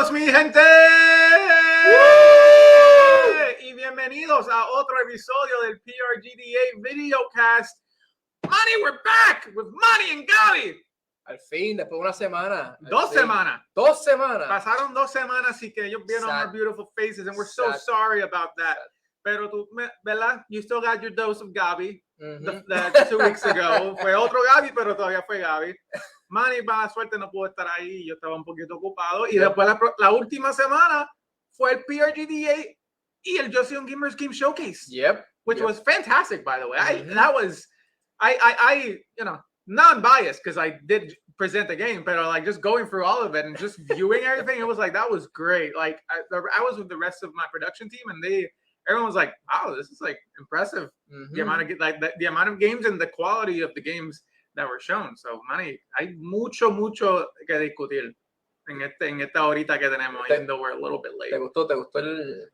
Bienvenidos, mi gente. Y bienvenidos a otro episodio del PRGDA Videocast. Manny, we're back with Manny and Gaby. Al fin, después de una semana. Dos semanas. Pasaron 2 semanas y que ellos vieron our beautiful faces, and we're so sorry about that. Pero tú, ¿verdad? You still got your dose of Gaby. The 2 weeks ago. Fue otro Gaby, pero todavía fue Gaby. Manny, mala suerte, no pudo estar ahí. Yo estaba un poquito ocupado. Y después la última semana fue el PRGDA y el Just Young Gamers Game Showcase. Which was fantastic, by the way. I you know, non-biased because I did present the game, but like just going through all of it and just viewing everything, it was like, that was great. Like I was with the rest of my production team, and everyone was like, wow, this is like impressive. The amount of the amount of games and the quality of the games that were shown. So, Manny, hay mucho que discutir en esta horita que tenemos, even though we're a little bit late. ¿Te gustó el...?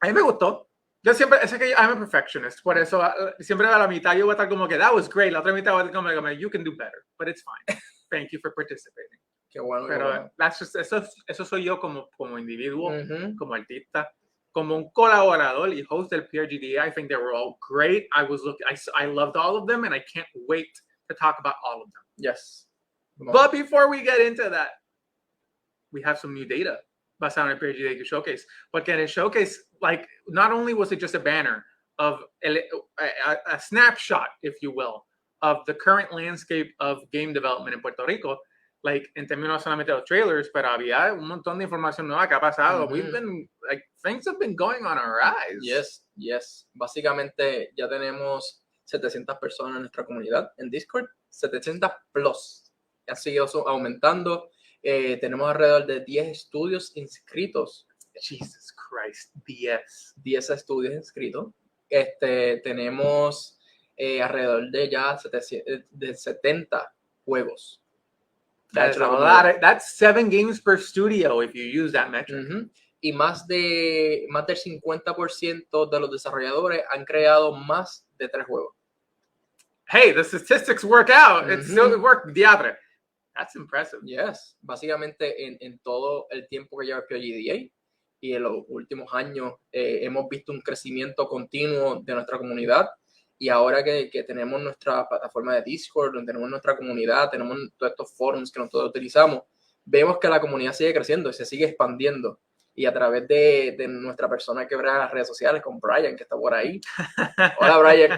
A mí me gustó. Yo siempre, es que I'm a perfectionist, por eso siempre a la mitad yo voy a estar como que that was great, la otra mitad voy a estar como you can do better, but it's fine. Thank you for participating. Qué bueno. Pero that's just, eso soy yo como individuo, como artista, como un colaborador y host del PRGDA. I think they were all great. I loved all of them, and I can't wait to talk about all of them. Yes. But before we get into that, we have some new data basado en el PRGDA Showcase. Porque en el Showcase, like, not only was it just a banner of a snapshot, if you will, of the current landscape of game development in Puerto Rico, like, en términos solamente de los trailers, pero había un montón de información nueva que ha pasado. We've been, like, things have been going on a rise. Yes. Básicamente ya tenemos 700 personas en nuestra comunidad en Discord, 700 plus. Ha seguido aumentando. Tenemos alrededor de 10 estudios inscritos. Jesus Christ, 10 estudios inscritos. Tenemos alrededor de ya 70 juegos. That's a lot. That's 7 games per studio if you use that metric. Y más del 50% de los desarrolladores han creado más de 3 juegos. Hey, the statistics work out. It still work. Diablo. That's impressive. Yes. Básicamente en todo el tiempo que lleva el PRGDA y en los últimos años hemos visto un crecimiento continuo de nuestra comunidad. Y ahora que tenemos nuestra plataforma de Discord, donde tenemos nuestra comunidad, tenemos todos estos forums que nosotros utilizamos, vemos que la comunidad sigue creciendo y se sigue expandiendo. Y a través de nuestra persona que verá las redes sociales, con Brian, que está por ahí. Hola, Brian.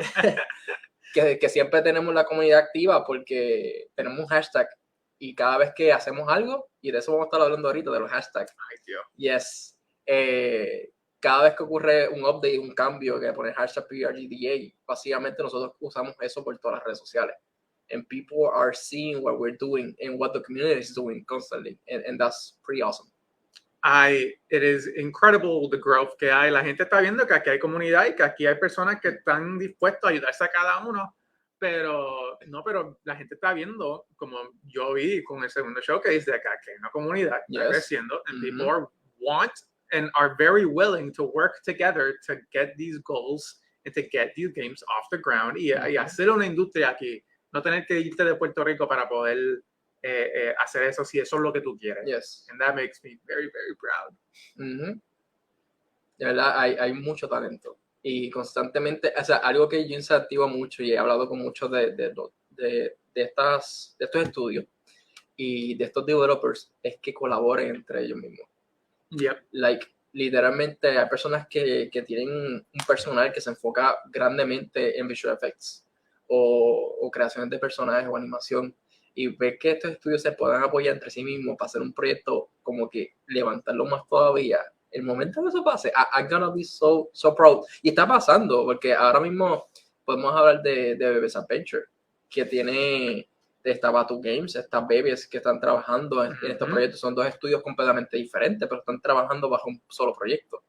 que siempre tenemos la comunidad activa porque tenemos un hashtag. Y cada vez que hacemos algo, y de eso vamos a estar hablando ahorita, de los hashtags. Ay, Dios. Yes. Cada vez que ocurre un update, un cambio, que pone hashtag PRGDA, básicamente nosotros usamos eso por todas las redes sociales. And people are seeing what we're doing and what the community is doing constantly. And that's pretty awesome. It is incredible the growth que hay. La gente está viendo que aquí hay comunidad y que aquí hay personas que están dispuestas a ayudarse a cada uno. Pero la gente está viendo, como yo vi con el segundo showcase, de acá que hay una comunidad está creciendo, and people want and are very willing to work together to get these goals and to get these games off the ground y hacer una industria aquí, no tener que irte de Puerto Rico para poder hacer eso si eso es lo que tú quieres. Yes. And that makes me very, very proud. De verdad, hay mucho talento. Y constantemente, o sea, algo que yo incentivo mucho y he hablado con muchos de estos estudios y de estos developers es que colaboren entre ellos mismos. Like, literalmente hay personas que tienen un personal que se enfoca grandemente en visual effects o creaciones de personajes o animación, y ver que estos estudios se puedan apoyar entre sí mismos para hacer un proyecto como que levantarlo más todavía. El momento que eso pase, I'm gonna be so proud. Y está pasando, porque ahora mismo podemos hablar de Behbes Adventure, que está Batu Games, estas Behbes que están trabajando en estos proyectos. Son 2 estudios completamente diferentes, pero están trabajando bajo un solo proyecto.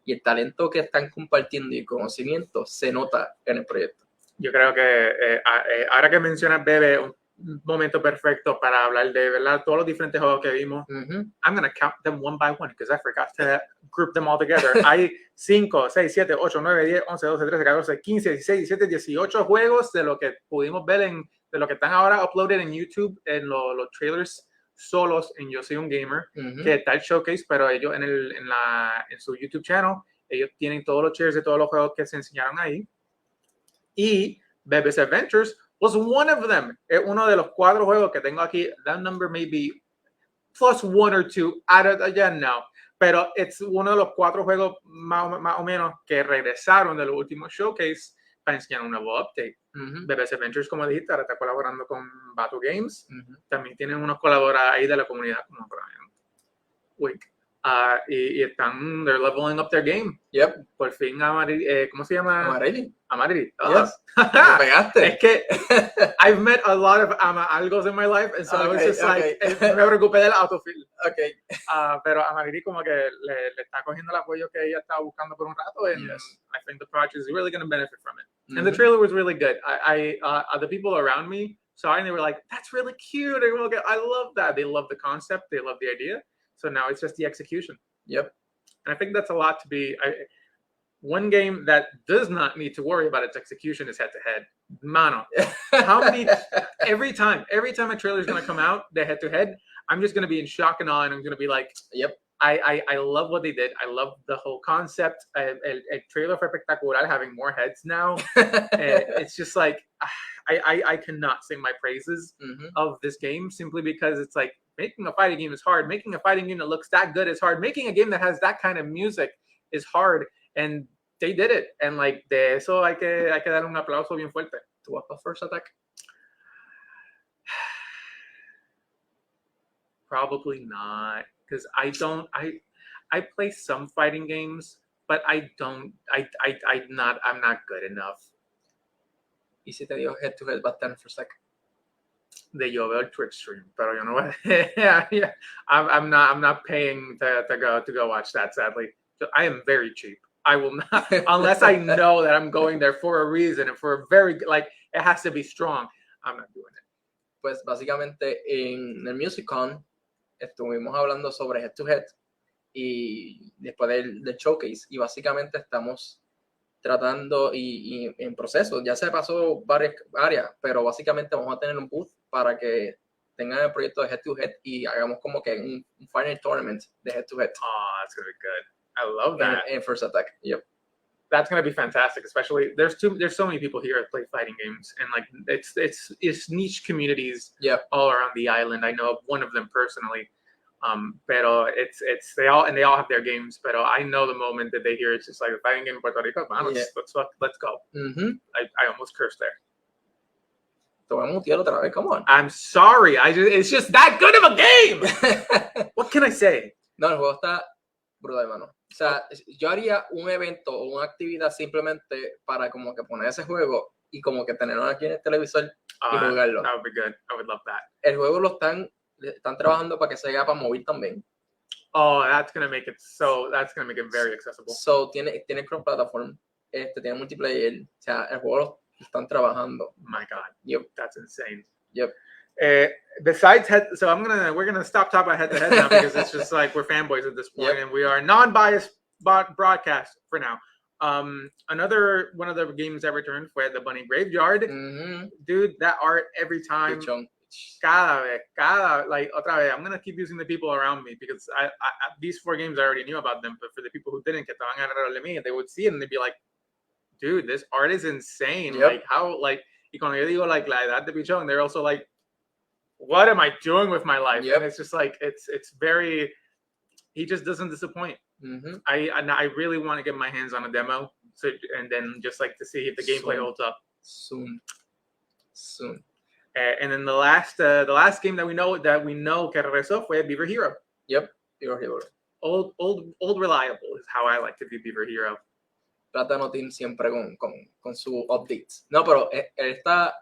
Y el talento que están compartiendo y el conocimiento se nota en el proyecto. Yo creo que ahora que mencionas Behbes, un momento perfecto para hablar de, ¿verdad?, todos los diferentes juegos que vimos. I'm going to count them one by one because I forgot to group them all together. Hay 5, 6, 7, 8, 9, 10, 11, 12, 13, 14, 15, 16, 17, 18 juegos de lo que pudimos ver de lo que están ahora uploaded en YouTube, en los trailers solos en Yo Soy un Gamer, Ujú. que está el showcase, pero ellos en su YouTube channel, ellos tienen todos los shares de todos los juegos que se enseñaron ahí. Y Behbes Adventures was one of them. Es uno de los 4 juegos que tengo aquí. That number may be plus 1 or 2. I don't know. Pero es uno de los 4 juegos más o menos que regresaron de los últimos showcase para enseñar un nuevo update. Behbes Adventures, como dijiste, ahora está colaborando con Battle Games. También tienen unos colaboradores ahí de la comunidad, como Brian Wink. Y están, they're leveling up their game. Yep. Por fin, ¿cómo se llama? Amarelli. Amarelli. Yes. Me pegaste. Es que I've met a lot of algos in my life, and so I was just like, me preocupé del autofill. Okay. Pero Amarelli como que le está cogiendo el apoyo que ella estaba buscando por un rato, and I think the project is really going to benefit from it. And the trailer was really good. The people around me saw it and they were like, that's really cute. I love that. They love the concept. They love the idea. So now it's just the execution. Yep. And I think that's a lot to be. One game that does not need to worry about its execution is head-to-head. Mano, how many? Every time a trailer is going to come out, the head-to-head, I'm just going to be in shock and awe, and I'm going to be like, yep. I love what they did. I love the whole concept. El trailer fue espectacular, having more heads now. It's just like, I cannot sing my praises of this game simply because it's like, making a fighting game is hard. Making a fighting game that looks that good is hard. Making a game that has that kind of music is hard. And they did it. And like, de eso hay que dar un aplauso bien fuerte. ¿Tú vas para First Attack? Probably not. Because I play some fighting games, but I'm not good enough. ¿Y si te digo head-to-head va a estar en First Attack? De yo veo el Twitch stream, pero yo no voy. Yeah. I'm not paying to go watch that, sadly. So I am very cheap. I will not, unless I know that I'm going there for a reason and for a very, like, it has to be strong. I'm not doing it. Pues básicamente en el MusicCon estuvimos hablando sobre head-to-head y después del showcase, y básicamente estamos tratando y en proceso, ya se pasó varias áreas, pero básicamente vamos a tener un booth para que tengan el proyecto de head-to-head y hagamos como que un final tournament de head-to-head. Oh, that's going to be good. I love that. In First Attack, yep. That's going to be fantastic, especially there's so many people here that play fighting games, and like it's niche communities all around the island. I know of one of them personally. Pero they all have their games, pero I know the moment that they hear it's just like a fighting game in Puerto Rico, let's go. I almost cursed there. Te voy a mutear otra vez, come on. I'm sorry, it's just that good of a game. What can I say? No, el juego está brutal, hermano. O sea, yo haría un evento o una actividad simplemente para como que poner ese juego y como que tenerlo aquí en el televisor y jugarlo. That would be good. I would love that. El juego lo están trabajando para que se haga para móvil también. Oh, that's gonna make it very accessible. So tiene cross platform, tiene multiplayer, o sea, el juego lo están trabajando. My God. Yep. That's insane. Yep. Besides we're gonna stop talking about head-to-head now because it's just like we're fanboys at this point, and we are non-biased broadcast for now. Another one of the games that returned fue the Bunny Graveyard. Dude, that art every time. Cada vez, like otra vez, I'm gonna keep using the people around me because I these 4 games I already knew about them, but for the people who didn't, que estaban alrededor de mí, they would see it and they'd be like, dude, this art is insane. Like how, like, y cuando yo digo like la edad de Pichón, they're also like, what am I doing with my life? And it's just like it's very, he just doesn't disappoint. I really want to get my hands on a demo, and then just like to see if the gameplay holds up soon. And then the last game that we know que regresó fue Beaver Hero. Yep, Beaver Hero. Old reliable is how I like to view Beaver Hero. Plátano Team siempre con sus updates. No, pero él está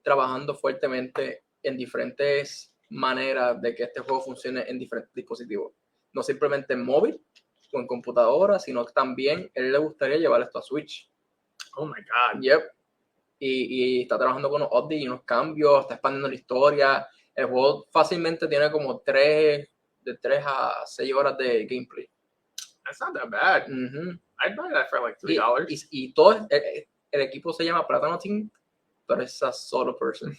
trabajando fuertemente en diferentes maneras de que este juego funcione en diferentes dispositivos. No simplemente en móvil o en computadora, sino que también él le gustaría llevar esto a Switch. Oh my God. Yep. Y está trabajando con unos updates y unos cambios, está expandiendo la historia. El juego fácilmente tiene como de 3 a 6 horas de gameplay. That's not that bad. I'd buy that for like $3. Y todo el equipo se llama Plátano Team tú eres a solo person.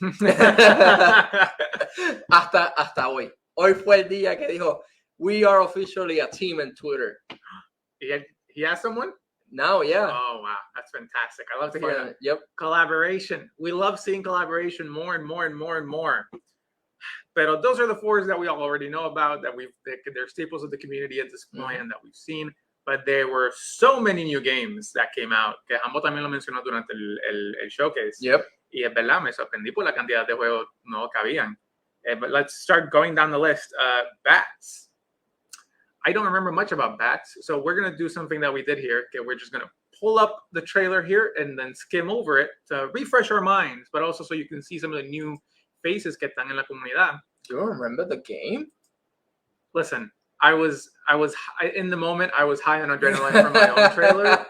hasta hoy. Hoy fue el día que dijo, we are officially a team in Twitter. He has someone? Now, yeah. Oh, wow. That's fantastic. I love to hear that. Yep. Collaboration. We love seeing collaboration more and more and more and more. But those are the fours that we all already know about, that they're staples of the community at this point and that we've seen. But there were so many new games that came out, que Hambo también lo mencionó durante el showcase. Yep. Y es verdad, me sorprendí por la cantidad de juegos nuevos que habían. But let's start going down the list. Bats. I don't remember much about Bats, so we're going to do something that we did here. Okay, we're just going to pull up the trailer here and then skim over it to refresh our minds, but also so you can see some of the new faces que están en la comunidad. Do you remember the game? Listen, I was in the moment, I was high on adrenaline from my own trailer.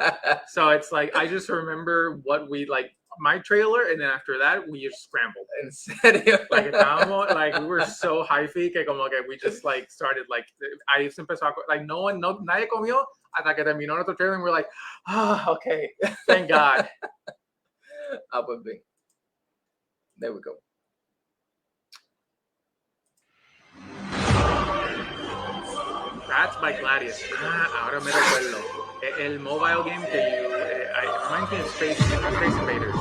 So it's like, I just remember what we like, my trailer, and then after that, we just scrambled. En serio? Like we were so hyphy que como que we just like started like, ahí se empezó a, like nadie comió hasta que terminó nuestro trailer and we're like, okay, thank God. Pues bien. There we go. That's by Gladius. Ahora me recuerdo. El mobile game que it reminds me of Space Invaders.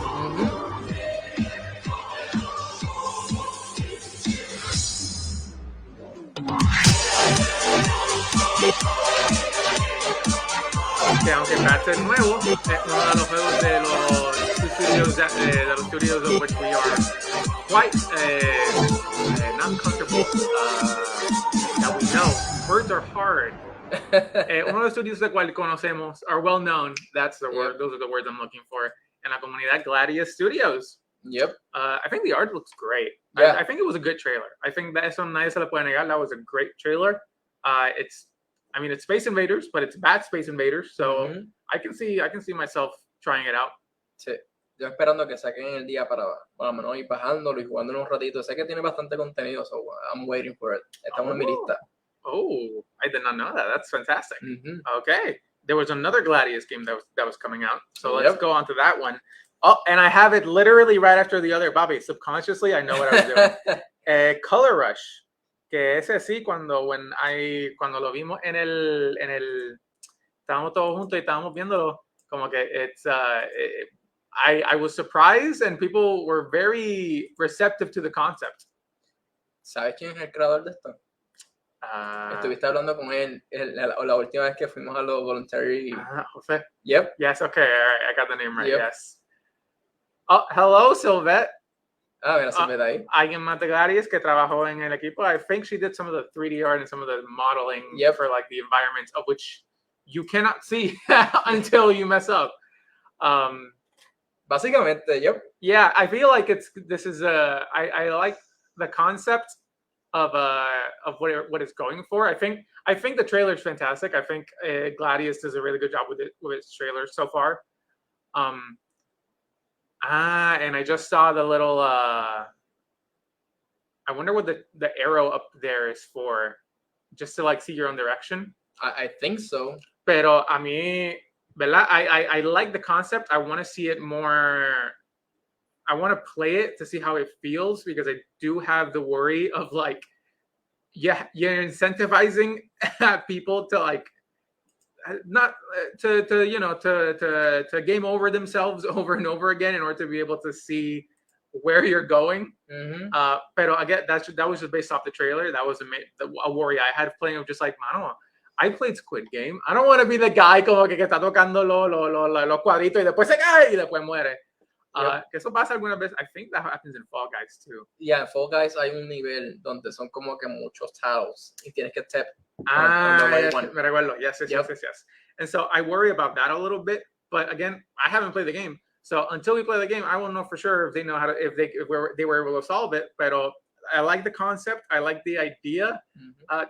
Que aunque Bats es nuevo, es uno de los juegos de los studios of which we are quite not comfortable that we know. Words are hard. Uno de los estudios de cual conocemos are well known. That's the word. Those are the words I'm looking for. En la comunidad Gladius Studios. Yep. I think the art looks great. Yeah. I think it was a good trailer. I think that eso nadie se le puede negar. That was a great trailer. It's Space Invaders, but it's Bat Space Invaders. So I can see myself trying it out. Sí. Yo esperando que saquen el día para por lo menos ir bajándolo y jugándolo un ratito. Sé que tiene bastante contenido, so I'm waiting for it. Estamos en mi lista. Oh, I did not know that. That's fantastic. Okay. There was another Gladius game that was coming out. So let's go on to that one. Oh, and I have it literally right after the other. Bobby, subconsciously, I know what I was doing. Color Rush. Que ese sí, cuando lo vimos en el estábamos todos juntos y estábamos viéndolo, como que it's I was surprised and people were very receptive to the concept. ¿Sabes quién es el creador de esto? Estuviste hablando con él la última vez que fuimos a los voluntary. Jose. Yep. Yes, okay, right. I got the name right. Yep. Yes. Oh, hello, Sylvette. Mira, Sylvette ahí. Alguien más de Gladius que trabajó en el equipo. I think she did some of the 3D art and some of the modeling for like the environments of which you cannot see until you mess up. Básicamente, yep. Yeah, I feel like I like the concept of what it's going for. I think the trailer is fantastic. I think Gladius does a really good job with its trailer so far. And I just saw the little. I wonder what the arrow up there is for, just to like see your own direction. I think so. Pero a mí, ¿verdad? I like the concept. I want to see it more. I want to play it to see how it feels, because I do have the worry of like, you're incentivizing people to like, not to game over themselves over and over again in order to be able to see where you're going. Pero again, that was just based off the trailer. That was a worry I had playing of just like, mano, I played Squid Game. I don't want to be the guy como que está tocando los cuadritos y después se cae y después muere. Que eso pasa algunas veces. I think that happens in Fall Guys too. Yeah, en Fall Guys hay un nivel donde son como que muchos tiles y tienes que tap. Yes, me recuerdo. Yes. And so I worry about that a little bit. But again, I haven't played the game. So until we play the game, I won't know for sure if they know how to, if they were able to solve it. Pero I like the concept. I like the idea.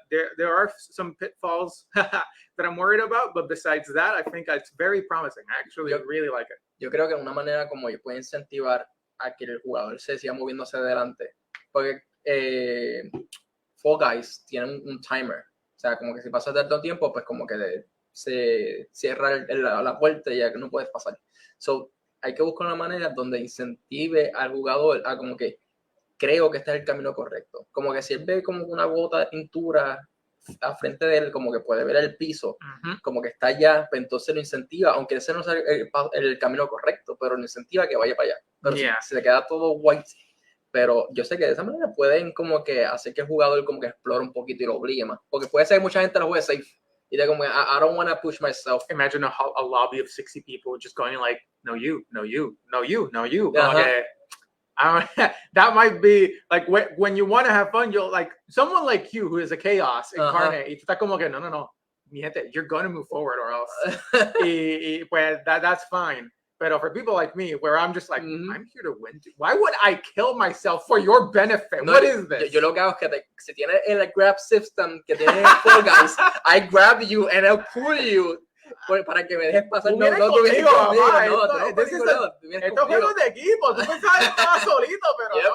There are some pitfalls that I'm worried about, but besides that, I think it's very promising. I actually really like it. Yo creo que una manera como yo puedo incentivar a que el jugador se siga moviéndose adelante, porque Fall Guys tiene un timer, o sea, como que si pasas tanto tiempo, pues como que se cierra la puerta y ya no puedes pasar. So, hay que buscar una manera donde incentive al jugador a como que creo que este es el camino correcto. Como que si él ve como una gota de pintura a frente de él, como que puede ver el piso, como que está allá, pues entonces lo incentiva, aunque ese no sea el camino correcto, pero lo incentiva a que vaya para allá. Pero si se queda todo white, pero yo sé que de esa manera pueden como que hacer que el jugador como que explore un poquito y lo obligue más. Porque puede ser que mucha gente lo juegue safe. Y de como, I don't want to push myself. Imagine a lobby of 60 people just going like, no you, no you, no you, no you. Como que, that might be like when you want to have fun, you'll like someone like you who is a chaos incarnate. Y tú estás como que, no, mi gente, you're going to move forward or else. y pues that's fine. But for people like me, where I'm just like, I'm here to win. Why would I kill myself for your benefit? What is this? Yo lo que hago es que si tiene el grab system que tiene Fall Guys, I grab you and I'll pull you para que me dejes pasar. Esto es juego de equipo. Tú pensabas que estabas solito, pero no.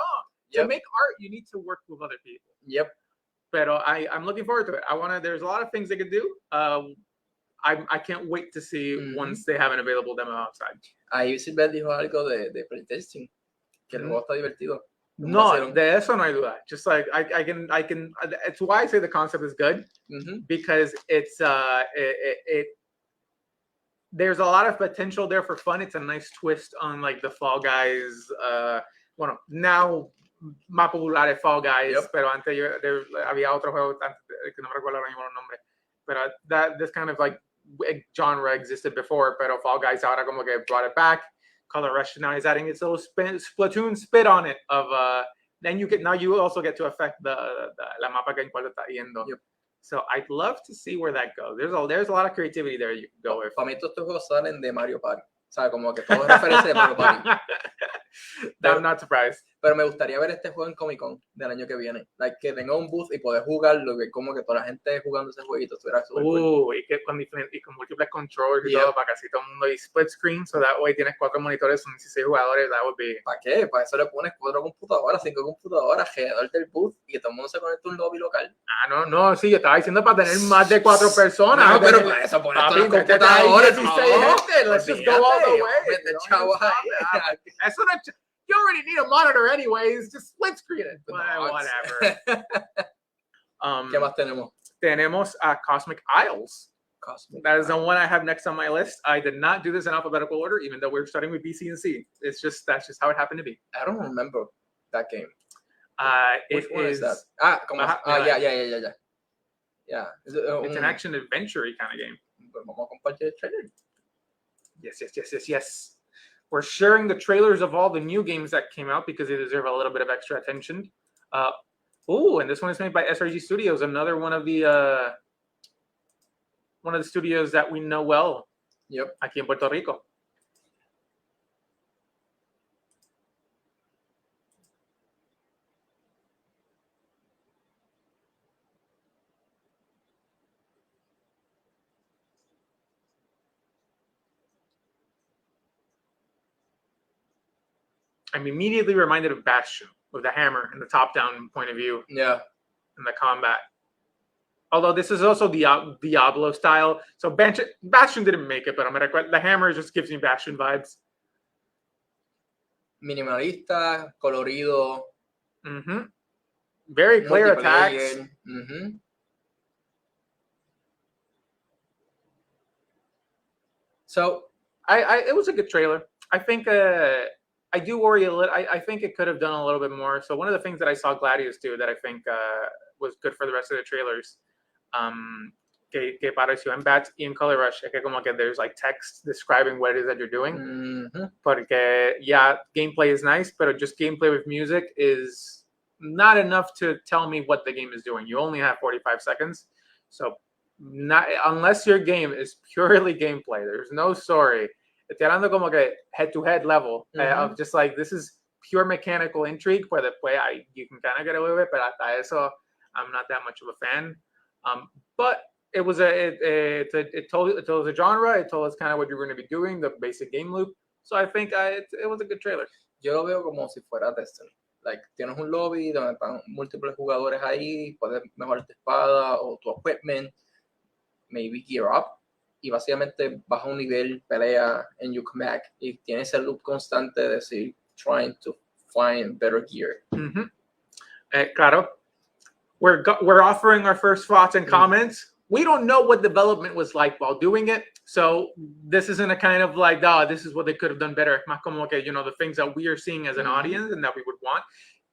To make art, you need to work with other people. Yep. Pero I'm looking forward to it. There's a lot of things they could do. I can't wait to see once they have an available demo outside. Ahí Silver dijo algo de playtesting, que el juego está divertido. No, de eso no hay duda. Just like I can. It's why I say the concept is good because it's there's a lot of potential there for fun. It's a nice twist on like the Fall Guys. Bueno, now más popular es Fall Guys, pero antes había otro juego que no me recuerdo ahora mismo el nombre. But this kind of like genre existed before, pero Fall Guys ahora como que brought it back. Color Rush now is adding its little Splatoon spit on it of then you also get to affect the la mapa que en cual está yendo. So I'd love to see where that goes. There's a lot of creativity there you can go with. Para mí todos estos juegos salen de Mario Party. O sea, como que todo es referencia de Mario Party. I'm not surprised. Pero me gustaría ver este juego en Comic Con del año que viene. Like, que tenga un booth y poder jugarlo, que como que toda la gente jugando ese jueguito estuviera súper cool. Y que con múltiples controllers y todo, para casi todo el mundo, y split screen, so that way tienes 4 monitores, son 16 jugadores, that would be... ¿Para qué? Para eso le pones 4 computadoras, 5 computadoras alrededor del booth y que todo el mundo se conecte a un lobby local. No, sí, yo estaba diciendo para tener más de 4 personas. No, pero para eso pones todas las computadoras. 16 gente, let's just go all the way. Eso no... You already need a monitor anyways, just split screen it. Whatever. ¿Qué más tenemos? Tenemos Cosmic Isles. That is the one I have next on my list. I did not do this in alphabetical order, even though we're starting with B, C, and C. That's just how it happened to be. I don't remember that game. Which one is that? Yeah. Yeah. It's an action adventure kind of game. Vamos a compartir el trailer. Yes. We're sharing the trailers of all the new games that came out because they deserve a little bit of extra attention. And this one is made by SRG Studios, another one of the studios that we know well. Yep. Aquí en Puerto Rico. I'm immediately reminded of Bastion with the hammer and the top-down point of view. Yeah. And the combat. Although this is also Diablo style. So Bastion didn't make it, but the hammer just gives me Bastion vibes. Minimalista, colorido. Very clear attacks. So it was a good trailer. I think I do worry a little. I think it could have done a little bit more. So one of the things that I saw Gladius do that I think was good for the rest of the trailers, que pareció en Bats y en Color Rush, es que como que there's like text describing what it is that you're doing. Porque gameplay is nice, but just gameplay with music is not enough to tell me what the game is doing. You only have 45 seconds. So unless your game is purely gameplay, there's no story. Estoy hablando como que head-to-head level of just like, this is pure mechanical intrigue, where you can kind of get away with it, but hasta eso, I'm not that much of a fan. But it was it told us a genre, it told us kind of what you're going to be doing, the basic game loop. So I think it was a good trailer. Yo lo veo como si fuera Destiny. Like, tienes un lobby donde están múltiples jugadores ahí, puedes mejorar tu espada o tu equipment, maybe gear up. y básicamente vas a un nivel, pelea, and you come back. Y tiene ese loop constante de decir, trying to find better gear. Claro. We're offering our first thoughts and comments. We don't know what development was like while doing it. So this isn't a kind of like, this is what they could have done better. Más como que, the things that we are seeing as an audience and that we would want.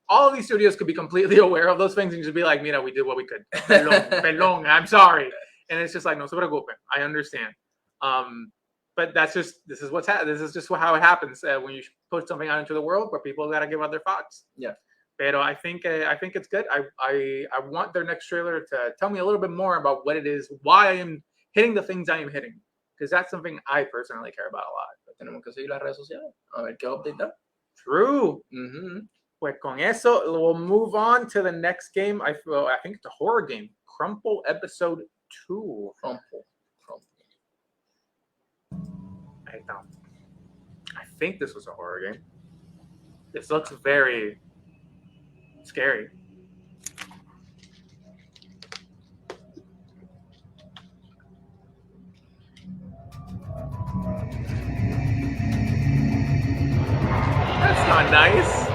All of these studios could be completely aware of those things and just be like, mira, we did what we could. Perdón, I'm sorry. And it's just like, no se preocupen. I understand. But this is just how it happens when you put something out into the world where people got to give out their thoughts. Yeah. Pero I think it's good. I want their next trailer to tell me a little bit more about what it is, why I am hitting the things I am hitting. Because that's something I personally care about a lot. Tenemos que seguir las redes sociales. A ver qué update da. True. Pues con eso, we'll move on to the next game. I think it's a horror game. Crumple Episode 2. Crumple. I think this was a horror game. This looks very scary. That's not nice.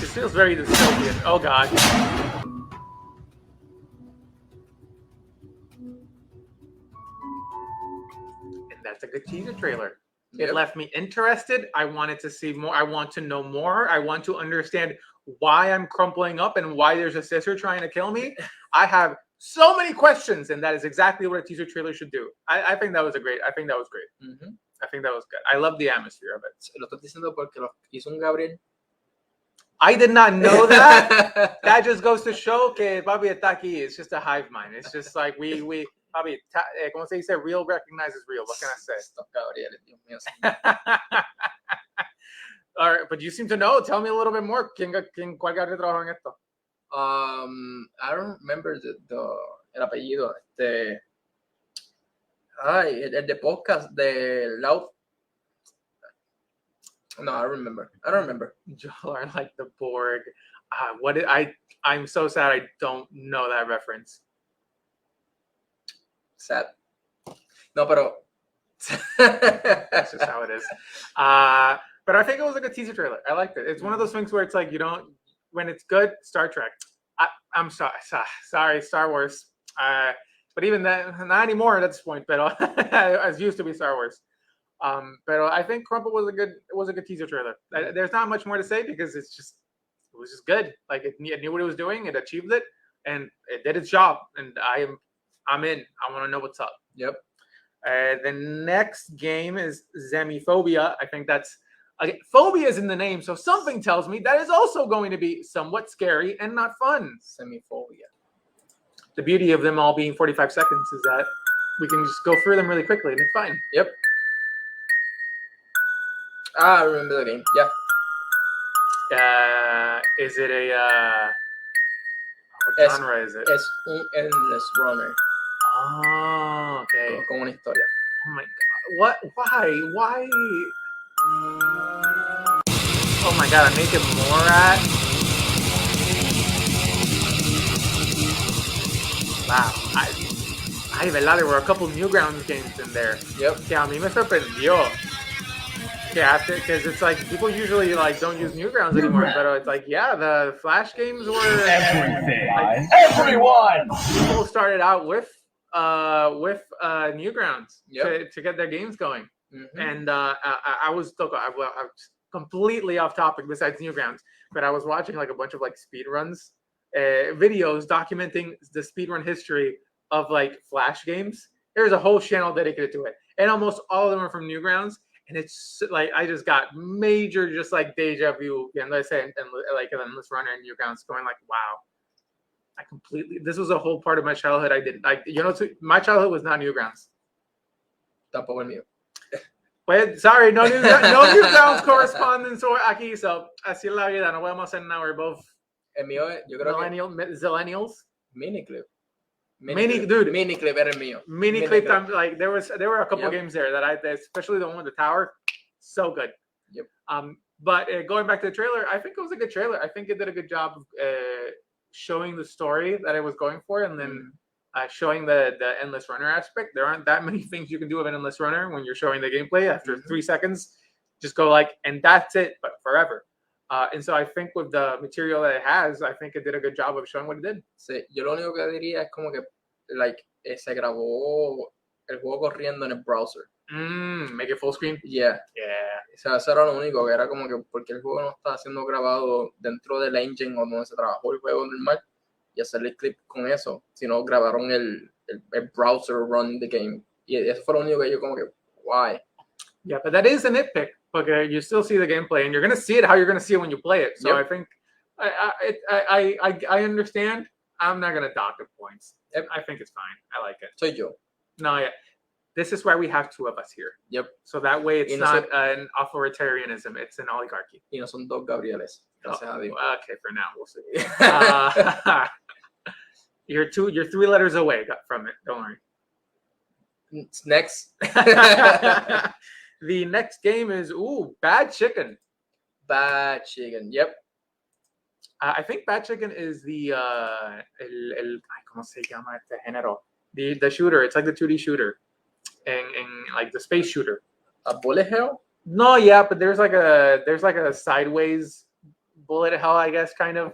This feels very dystopian. Oh god. And that's a good teaser trailer. It left me interested. I wanted to see more. I want to know more. I want to understand why I'm crumpling up and why there's a sister trying to kill me. I have so many questions, and that is exactly what a teaser trailer should do. I think that was great. I think that was good. I love the atmosphere of it. Lo estás diciendo porque lo hizo un Gabriel. I did not know that. That just goes to show que papi está aquí. It's just a hive mind. It's just like we papi, como se dice, real recognizes real. What can I say? Stop Gabriel, Dios mío. All right, but you seem to know. Tell me a little bit more. ¿Cuál Gabriel trabajó en esto? I don't remember el apellido. El de podcast de Loud. No, I don't remember. Joel are like the Borg. I'm so sad I don't know that reference. Sad. No, pero that's just how it is. But I think it was a good teaser trailer. I liked it. It's one of those things where it's like when it's good, Star Trek. I'm sorry, Star Wars. But even that, not anymore at this point. But as used to be Star Wars. But I think Crumple was a good teaser trailer. There's not much more to say because it was just good. Like it knew what it was doing, it achieved it, and it did its job. And I'm in. I want to know what's up. Yep. The next game is Zemmiphobia. I think that's phobia is in the name, so something tells me that is also going to be somewhat scary and not fun. Zemmiphobia. The beauty of them all being 45 seconds is that we can just go through them really quickly and it's fine. Yep. I remember the game. Yeah. Is it a what genre is it? Es un endless runner. Oh, okay. Con una historia. Oh my god. What? Why? Oh my god, I make it more at. Wow. ¿Verdad? There were a couple Newgrounds games in there. Yep. Que a mí me sorprendió. Because it's like people usually don't use Newgrounds anymore, but it's like the Flash games were everything. Everyone. People started out with Newgrounds to get their games going, and I was completely off topic besides Newgrounds, but I was watching a bunch of speed runs, videos documenting the speedrun history of Flash games. There's a whole channel dedicated to it, and almost all of them are from Newgrounds. And it's I just got major deja vu, and I say, and an endless runner and Newgrounds going wow. This was a whole part of my childhood. I didn't my childhood was not Newgrounds. Tampoco el mío. Pues, sorry, no Newgrounds correspondence aquí, so así es la vida, no podemos hacer nada, we're both el mío, yo creo Zillennials. Miniclip. Mini dude. Mini clip era el mío. Mini clip time, like there were a couple Yep. games there that especially the one with the tower, so good. Yep. But going back to the trailer, I think it was a good trailer. I think it did a good job of showing the story that it was going for, and then showing the endless runner aspect. There aren't that many things you can do with an endless runner when you're showing the gameplay. After 3 seconds, just go like, and that's it, but forever. And so I think with the material that it has, I think it did a good job of showing what it did. Sí, yo lo único que diría es como que se grabó el juego corriendo en el browser. Make it full screen. Yeah. Yeah. O sea, eso era lo único, que era como que porque el juego no está siendo grabado dentro del engine o donde se trabajó el juego normal y hacerle el clip con eso, sino grabaron el browser run the game. Y eso fue lo único que yo como que, why? Yeah, but that is a nitpick. Okay, you still see the gameplay, and you're gonna see it how you're gonna see it when you play it. So Yep. I think I understand. I'm not gonna dock the points. I think it's fine. I like it. Soy yo. No, yeah. This is why we have 2 of us here. Yep. So that way it's Y no not an authoritarianism, it's an oligarchy. Y no son 2 Gabrieles. Gracias a Dios. Okay, for now we'll see. You're 3 letters away from it. Don't worry. Next. The next game is Bad Chicken. Bad Chicken. Yep. I think Bad Chicken is the ¿cómo se llama este género? The shooter. It's like the 2D shooter, and like the space shooter. A bullet hell? No, yeah, but there's like a sideways bullet hell, I guess, kind of.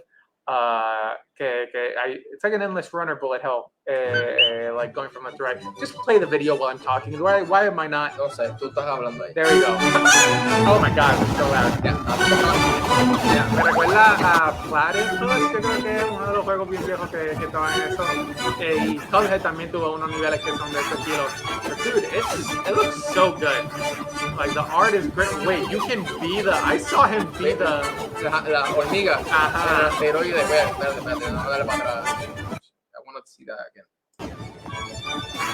It's like an endless runner bullet hell, like going from left to right. Just play the video while I'm talking. Why am I not? No sé, tú estás hablando ahí. There we go. Oh my God, it's so loud. Yeah, me recuerda a Platypus, que creo que es uno de los juegos bien viejos que estaban en eso. Y Cuphead también tuvo unos niveles que son de ese estilo. But dude, it looks so good. Like the art is great. Wait, you can be I saw him be la hormiga. Ajá. El asteroide. Espérate, no dale para atrás. I want to see that again.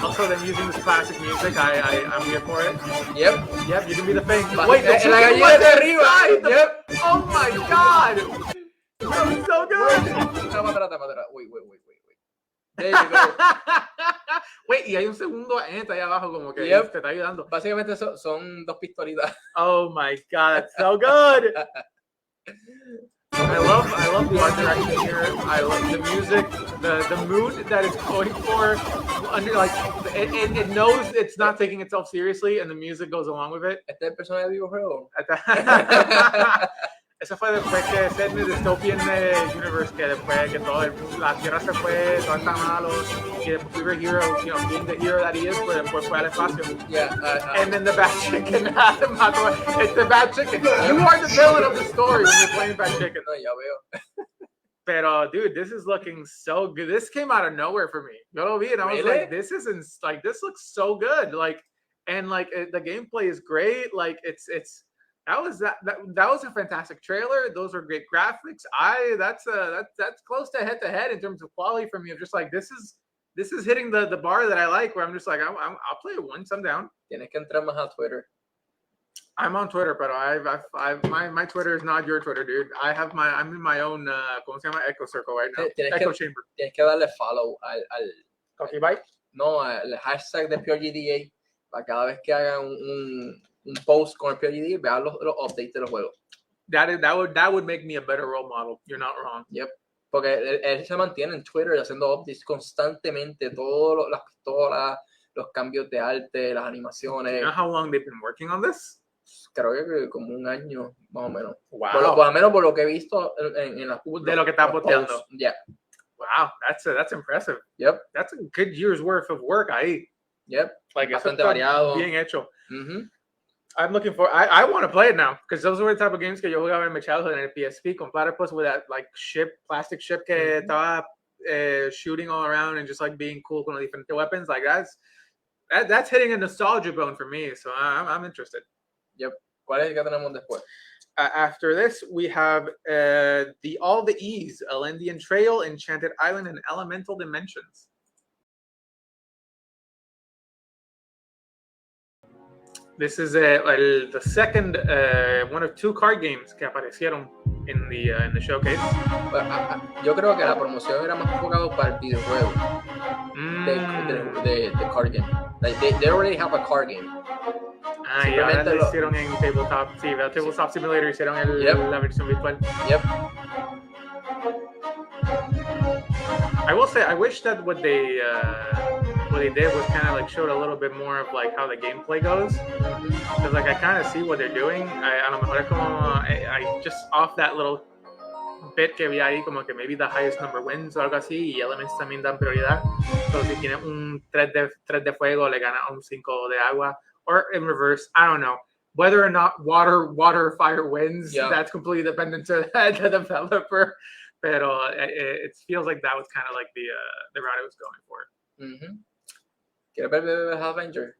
Also, then using this classic music, I'm here for it. Yep, you can be the thing. Wait, the la gallina de arriba. Yep. Oh my God, that was so good. Wait. There you go. Wait, y hay un segundo ente ahí abajo como que Yep. te está ayudando. Básicamente son 2 pistolitas. Oh my God, that's so good. I love the art direction here. I love the music, the mood that it's going for. It knows it's not taking itself seriously, and the music goes along with it. Este es el personaje de videojuego. Eso fue después que set in the dystopian universe, que después que la tierra se fue, todo está malo, y después we were hero, being the hero that he is, pues después fue al espacio. Yeah. And then the bad chicken mató. It's the bad chicken. You are the villain of the story when you're playing bad chicken. No, ya veo. Pero dude, this is looking so good. This came out of nowhere for me. Yo lo vi and I was Really? like, this looks so good. And the gameplay is great. Like that was a fantastic trailer. Those are great graphics. That's close to head in terms of quality for me. Of just like this is hitting the bar that I like. Where I'm just like I'll play it once. I'm down. Tienes que entrar más a Twitter. I'm on Twitter, but my Twitter is not your Twitter, dude. I'm in my own ¿cómo se llama? Echo circle right now. Echo chamber. Tienes que darle follow al Okay, bye. No, al hashtag de PRGDA para cada vez que hagan un post con el PRGDA, vean los updates de los juegos. That would make me a better role model. You're not wrong. Yep. Porque él se mantiene en Twitter haciendo updates constantemente, todas las pistolas, los cambios de arte, las animaciones. You know how long they've been working on this? Creo que como un año, más o menos. Wow. Por lo menos por lo que he visto en las De lo que está posteando. Yeah. Wow, that's impressive. Yep. That's a good year's worth of work ahí. Yep. Like bastante variado. Bien hecho. Mm-hmm. I'm looking for. I want to play it now because those were the type of games que yo jugaba en mi childhood en el PSP con Platypus with that like plastic ship que estaba shooting all around and just like being cool con los diferentes weapons. Like that's hitting a nostalgia bone for me. So I'm interested. Yep. ¿Cuál es el que tenemos después? After this, we have all the E's: Elemdian Trail, Enchanted Island, and Elemental Dimensions. This is the second one of 2 card games que aparecieron in the showcase. Yo creo que la promoción era más enfocado para el videojuego de card game. Like they already have a card game. Y ahora lo hicieron en Tabletop. Sí, el Tabletop Simulator hicieron la versión virtual. Yep. I will say, I wish that what they did was kind of like showed a little bit more of like how the gameplay goes. Because like I kind of see what they're doing. A lo mejor es como I just off that little bit que vi ahí, como que maybe the highest number wins o algo así, y Elements también dan prioridad. So si tienes un 3 de fuego, le gana un 5 de agua. Or in reverse, I don't know. Whether or not water or fire wins, that's completely dependent to the developer. Pero it feels like that was kind of like the route I was going for. ¿Quieres ver Behbes Adventure?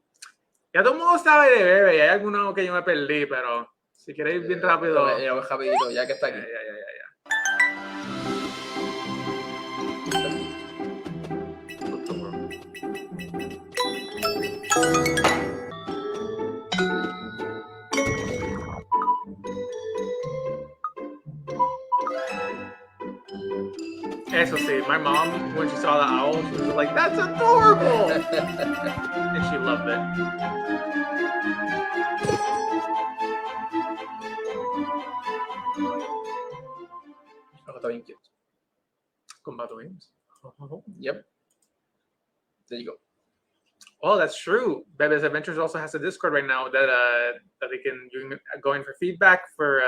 Ya todo el mundo sabe de Behbes, hay algunos que yo me perdí, pero si quieres ir bien rápido. Rapidito, ya que está aquí. Eso sí, my mom, when she saw the owl, she was like, "That's adorable!" And she loved it. Oh, está bien cute. Con Batwings. Yep. There you go. Oh, that's true. Behbes Adventures also has a Discord right now that you can go in for feedback for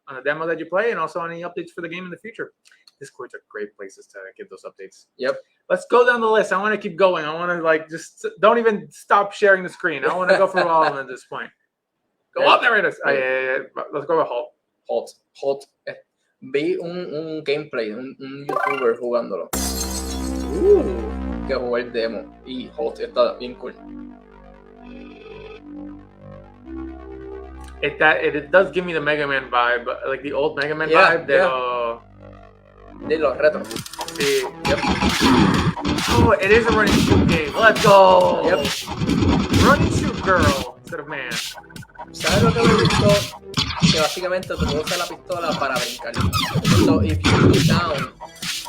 on the demo that you play, and also any updates for the game in the future. Discords are great places to get those updates. Yep. Let's go down the list. I want to keep going. I want to like just don't even stop sharing the screen. I want to go through all of them at this point. Go up, there it is. Let's go with HALT. HALT. Vi un gameplay, un youtuber jugándolo. Que jugó el demo y HALT está bien cool. It does give me the Mega Man vibe, like the old Mega Man vibe. De los retro. Sí. Yep. Oh, it is a run and shoot game. Let's go. Yep. Run and shoot girl instead of man. ¿Sabes lo que me gustó? Que básicamente tú puedes usar la pistola para brincar. So if you look down,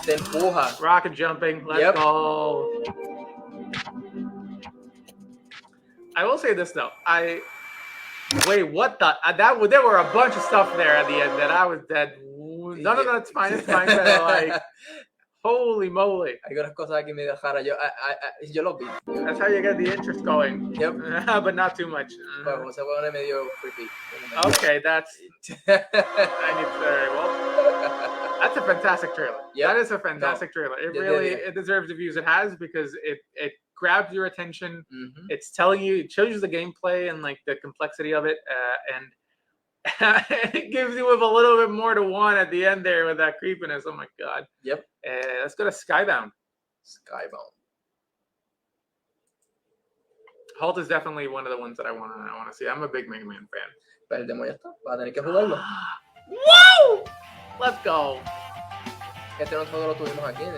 te empuja. Rocket jumping. Let's go. I will say this though. Wait, what the? There were a bunch of stuff there at the end that I was dead. No, it's fine. It's fine. But like, holy moly! Hay unas cosas aquí medio raras. Yo lo vi. That's how you get the interest going. Yep. But not too much. Bueno, se pone medio creepy. Okay, that's. That's a fantastic trailer. Yep. That is a fantastic trailer. It deserves the views it has because it grabs your attention. It shows you the gameplay and like the complexity of it, and it gives you a little bit more to want at the end there with that creepiness. Oh my god. Yep. Let's go to Skybound. HALT is definitely one of the ones that I want to see. I'm a big Mega Man fan. Pero el demo ya está. Va a tener que jugarlo. Whoa! Let's go. Este nosotros lo tuvimos aquí en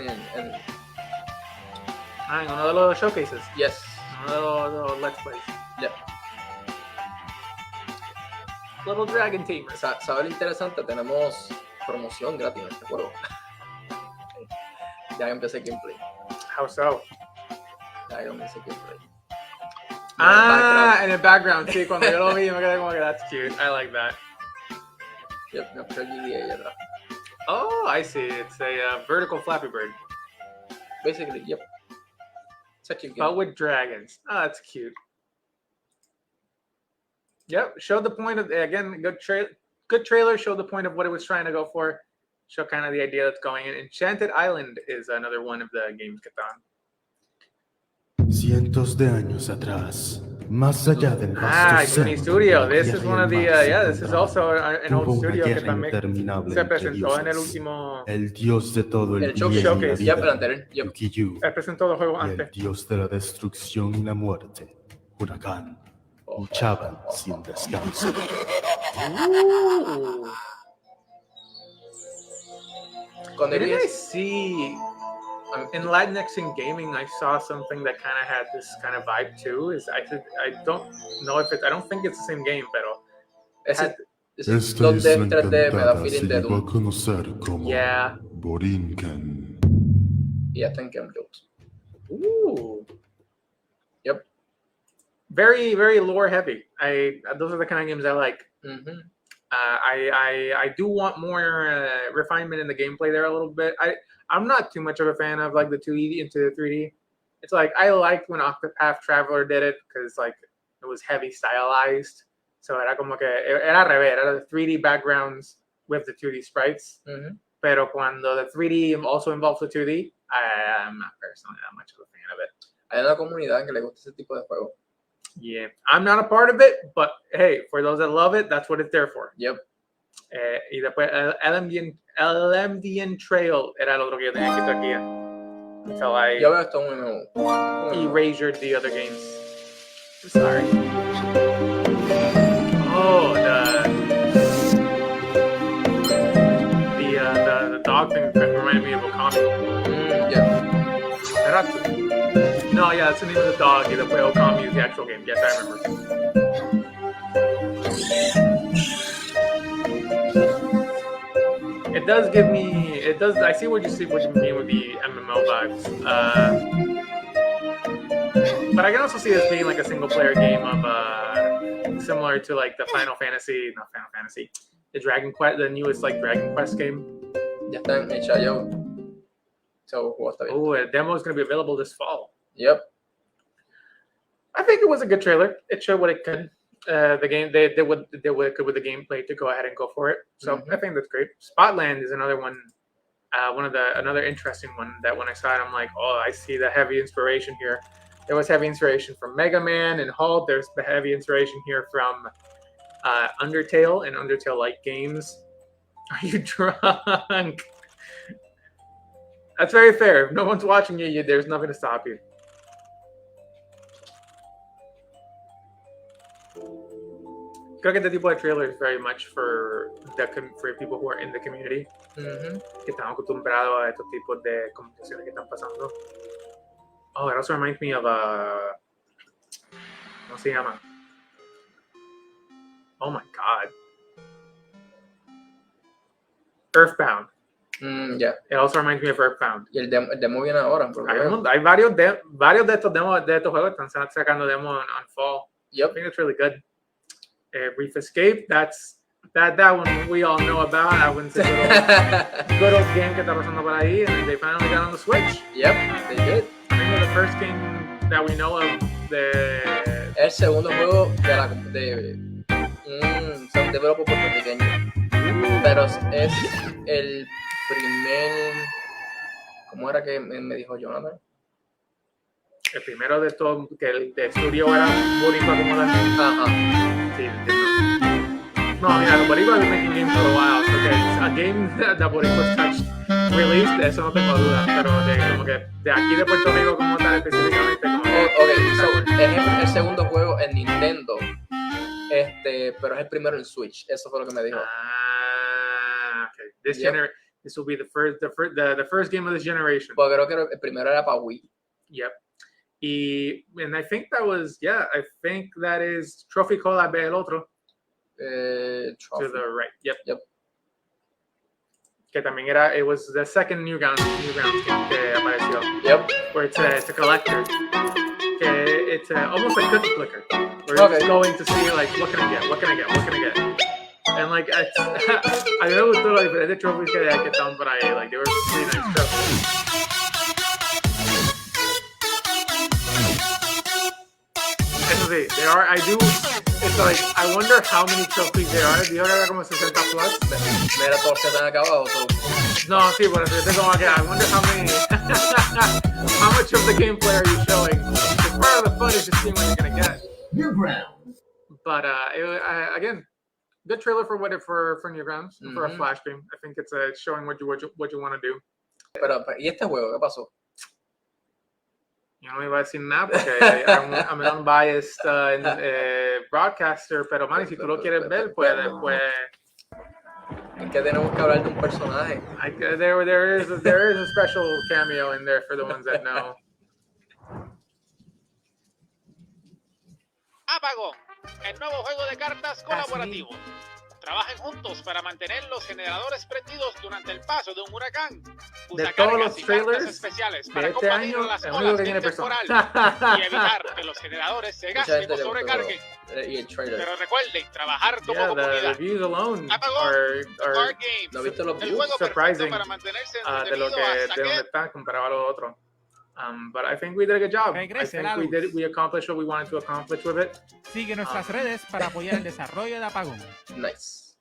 uno de los showcases. Yes. Uno de los Let's Plays. Yep. Little Dragon Tamer. ¿Sabes lo interesante? Tenemos promoción gratis en este juego. Ya empecé gameplay. How so? Ya empecé gameplay. En el background. Sí, cuando yo lo vi, me quedé como que that's cute. I like that. Yep, no PRGDA atrás. Oh, I see. It's a vertical Flappy Bird. Basically, yep. It's a cute game. But with dragons. Oh, that's cute. Yep, showed the point of, again, good trailer, showed the point of what it was trying to go for. Show kind of the idea that's going in. Enchanted Island is another one of the games que estaban. Cientos de años atrás, más allá del vasto Sony Studio. This is one of the, this is also an old studio que también se presentó en el último... El dios de todo el bien showcase. y la vida, Yep. Ukiyu, Se presentó el juego y antes. el dios de la destrucción y la muerte, Huracán, luchaban sin descanso. Didn't I see in Latinx in gaming, I saw something that kind of had this kind of vibe too. I don't know if I don't think it's the same game, pero Ese Esta es 2D, la 3D me da encantada, feeling se de llegó a Doom. conocer como Yeah. Borinquen. Y ya está en Gameplay. Ooh. Yep. Very, very lore heavy. Those are the kind of games I like. Mm-hmm. I do want more refinement in the gameplay there a little bit. I'm not too much of a fan of like the 2D into the 3D. It's like I liked when Octopath Traveler did it because like it was heavy stylized. So era como que era al revés, era the 3D backgrounds with the 2D sprites. Mm-hmm. Pero cuando the 3D also involves the 2D, I'm not personally that much of a fan of it. Hay una comunidad que le gusta ese tipo de juego. Yeah, I'm not a part of it, but hey, for those that love it, that's what it's there for. Yep. Y después Elemdian Trail era el otro que yo tenía que estar aquí. Until I Yo veo esto muy nuevo. erased the other games. I'm sorry. Oh, the dog thing reminded me of Okami. Yeah. No, yeah, that's the name of the dog. The way Okami is the actual game. Yes, I remember. It does give me. It does. I see what you mean with the MMO vibes. But I can also see this being like a single-player game of similar to like the Final Fantasy, the Dragon Quest, the newest like Dragon Quest game. Ya está en HIO. So, juego está bien. Oh, a demo is going to be available this fall. Yep. I think it was a good trailer. It showed what it could. The game they did what it could with the gameplay to go ahead and go for it. So I think that's great. Spotland is another one. Another interesting one that when I saw it, I'm like, oh, I see the heavy inspiration here. There was heavy inspiration from Mega Man and HALT. There's the heavy inspiration here from Undertale and Undertale-like games. Are you drunk? That's very fair. If no one's watching you, there's nothing to stop you. Creo que este tipo de trailer is very much for people who are in the community, Mm-hmm. que están acostumbrados a estos tipos de competiciones que están pasando. Oh, it also reminds me of ¿cómo se llama? Oh my God. Earthbound. Yeah. It also reminds me of Earthbound. Y el demo viene ahora. Por lo que veo. Hay varios de estos demos de estos juegos están sacando demos on fall. Yep. I think it's really good. Reef Escape, that one we all know about. That one's a good old game que está pasando por ahí, and they finally got on the Switch. Yep, they did. I think it's the first game that we know of El segundo juego de un developer puertorriqueño. Pero es el primer. ¿Cómo era que me dijo Jonathan? el primero de todo, que el de estudio era boricua como la gente. Ajá. Sí, no, mira, los boricuas have been making games for a while, so que a game that boricuas touched released, eso no tengo duda, pero como que de aquí de Puerto Rico como tal específicamente como es el segundo juego en Nintendo, pero es el primero en Switch, eso fue lo que me dijo. Okay. This will be the first game of this generation. Pues creo que el primero era para Wii. Yep. And I think that is Trophy Collab el otro. Trophy. To the right. Yep. Que también it was the second Newgrounds game que apareció. Yep. Where it's a collector. Que it's almost like cookie clicker. Where it's going to see like what can I get? And like a mí me gustó los diferentes trophies que estaban por ahí. Like they were really nice trophies. Eso sí, they are. It's like I wonder how many trophies there are. Yo creo que como 60 plus. Mira todos que están acabado. No, sí, por eso yo tengo que I wonder how many. How much of the gameplay are you showing? Because part of the fun is just seeing what you're gonna get. Newgrounds. But again, good trailer for Newgrounds, for a Flash game. I think it's showing what you want to do. Pero ¿y este juego qué pasó? Yo no iba a decir nada porque I'm an unbiased broadcaster, pero man, si tú lo quieres ver, pues después... Es que tenemos que hablar de un personaje. There is a special cameo in there for the ones that know. Apagon, el nuevo juego de cartas colaborativo. Trabajen juntos para mantener los generadores prendidos durante el paso de un huracán. Usa De todos cargas los y cartas trailers especiales de para este combatir año, las el único olas que de tiene temporal personas. y evitar que los generadores se Mucha gasten gente o le gustó, sobrecarguen. y el trailer. Pero recuerden, trabajar como Yeah, the comunidad. reviews alone Apagon, are Card Games, ¿No viste los el views? juego perfecto surprising para mantenerse de lo entretenido que hasta de donde que está comparado a lo otro. But I think we did a good job. I Regresa think la luz. we accomplished what we wanted to accomplish with it. Sigue nuestras redes para apoyar el desarrollo de Apagon. Nice.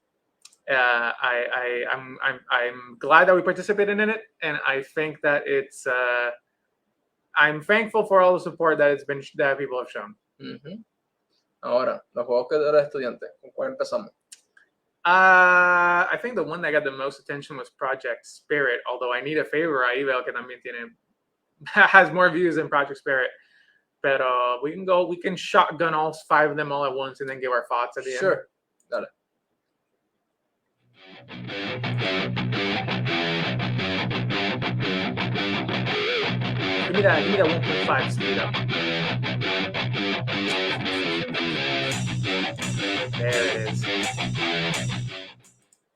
I'm glad that we participated in it, and I think that it's. I'm thankful for all the support that people have shown. Ahora, los juegos que de los estudiantes, ¿con cuál empezamos? I think the one that got the most attention was Project Spirit, although I need a favor a Ibel que también has more views than Project Spirit. But we can shotgun all 5 of them all at once and then give our thoughts at the end. Sure. Dale. Give me that 1.5 speed up. There it is.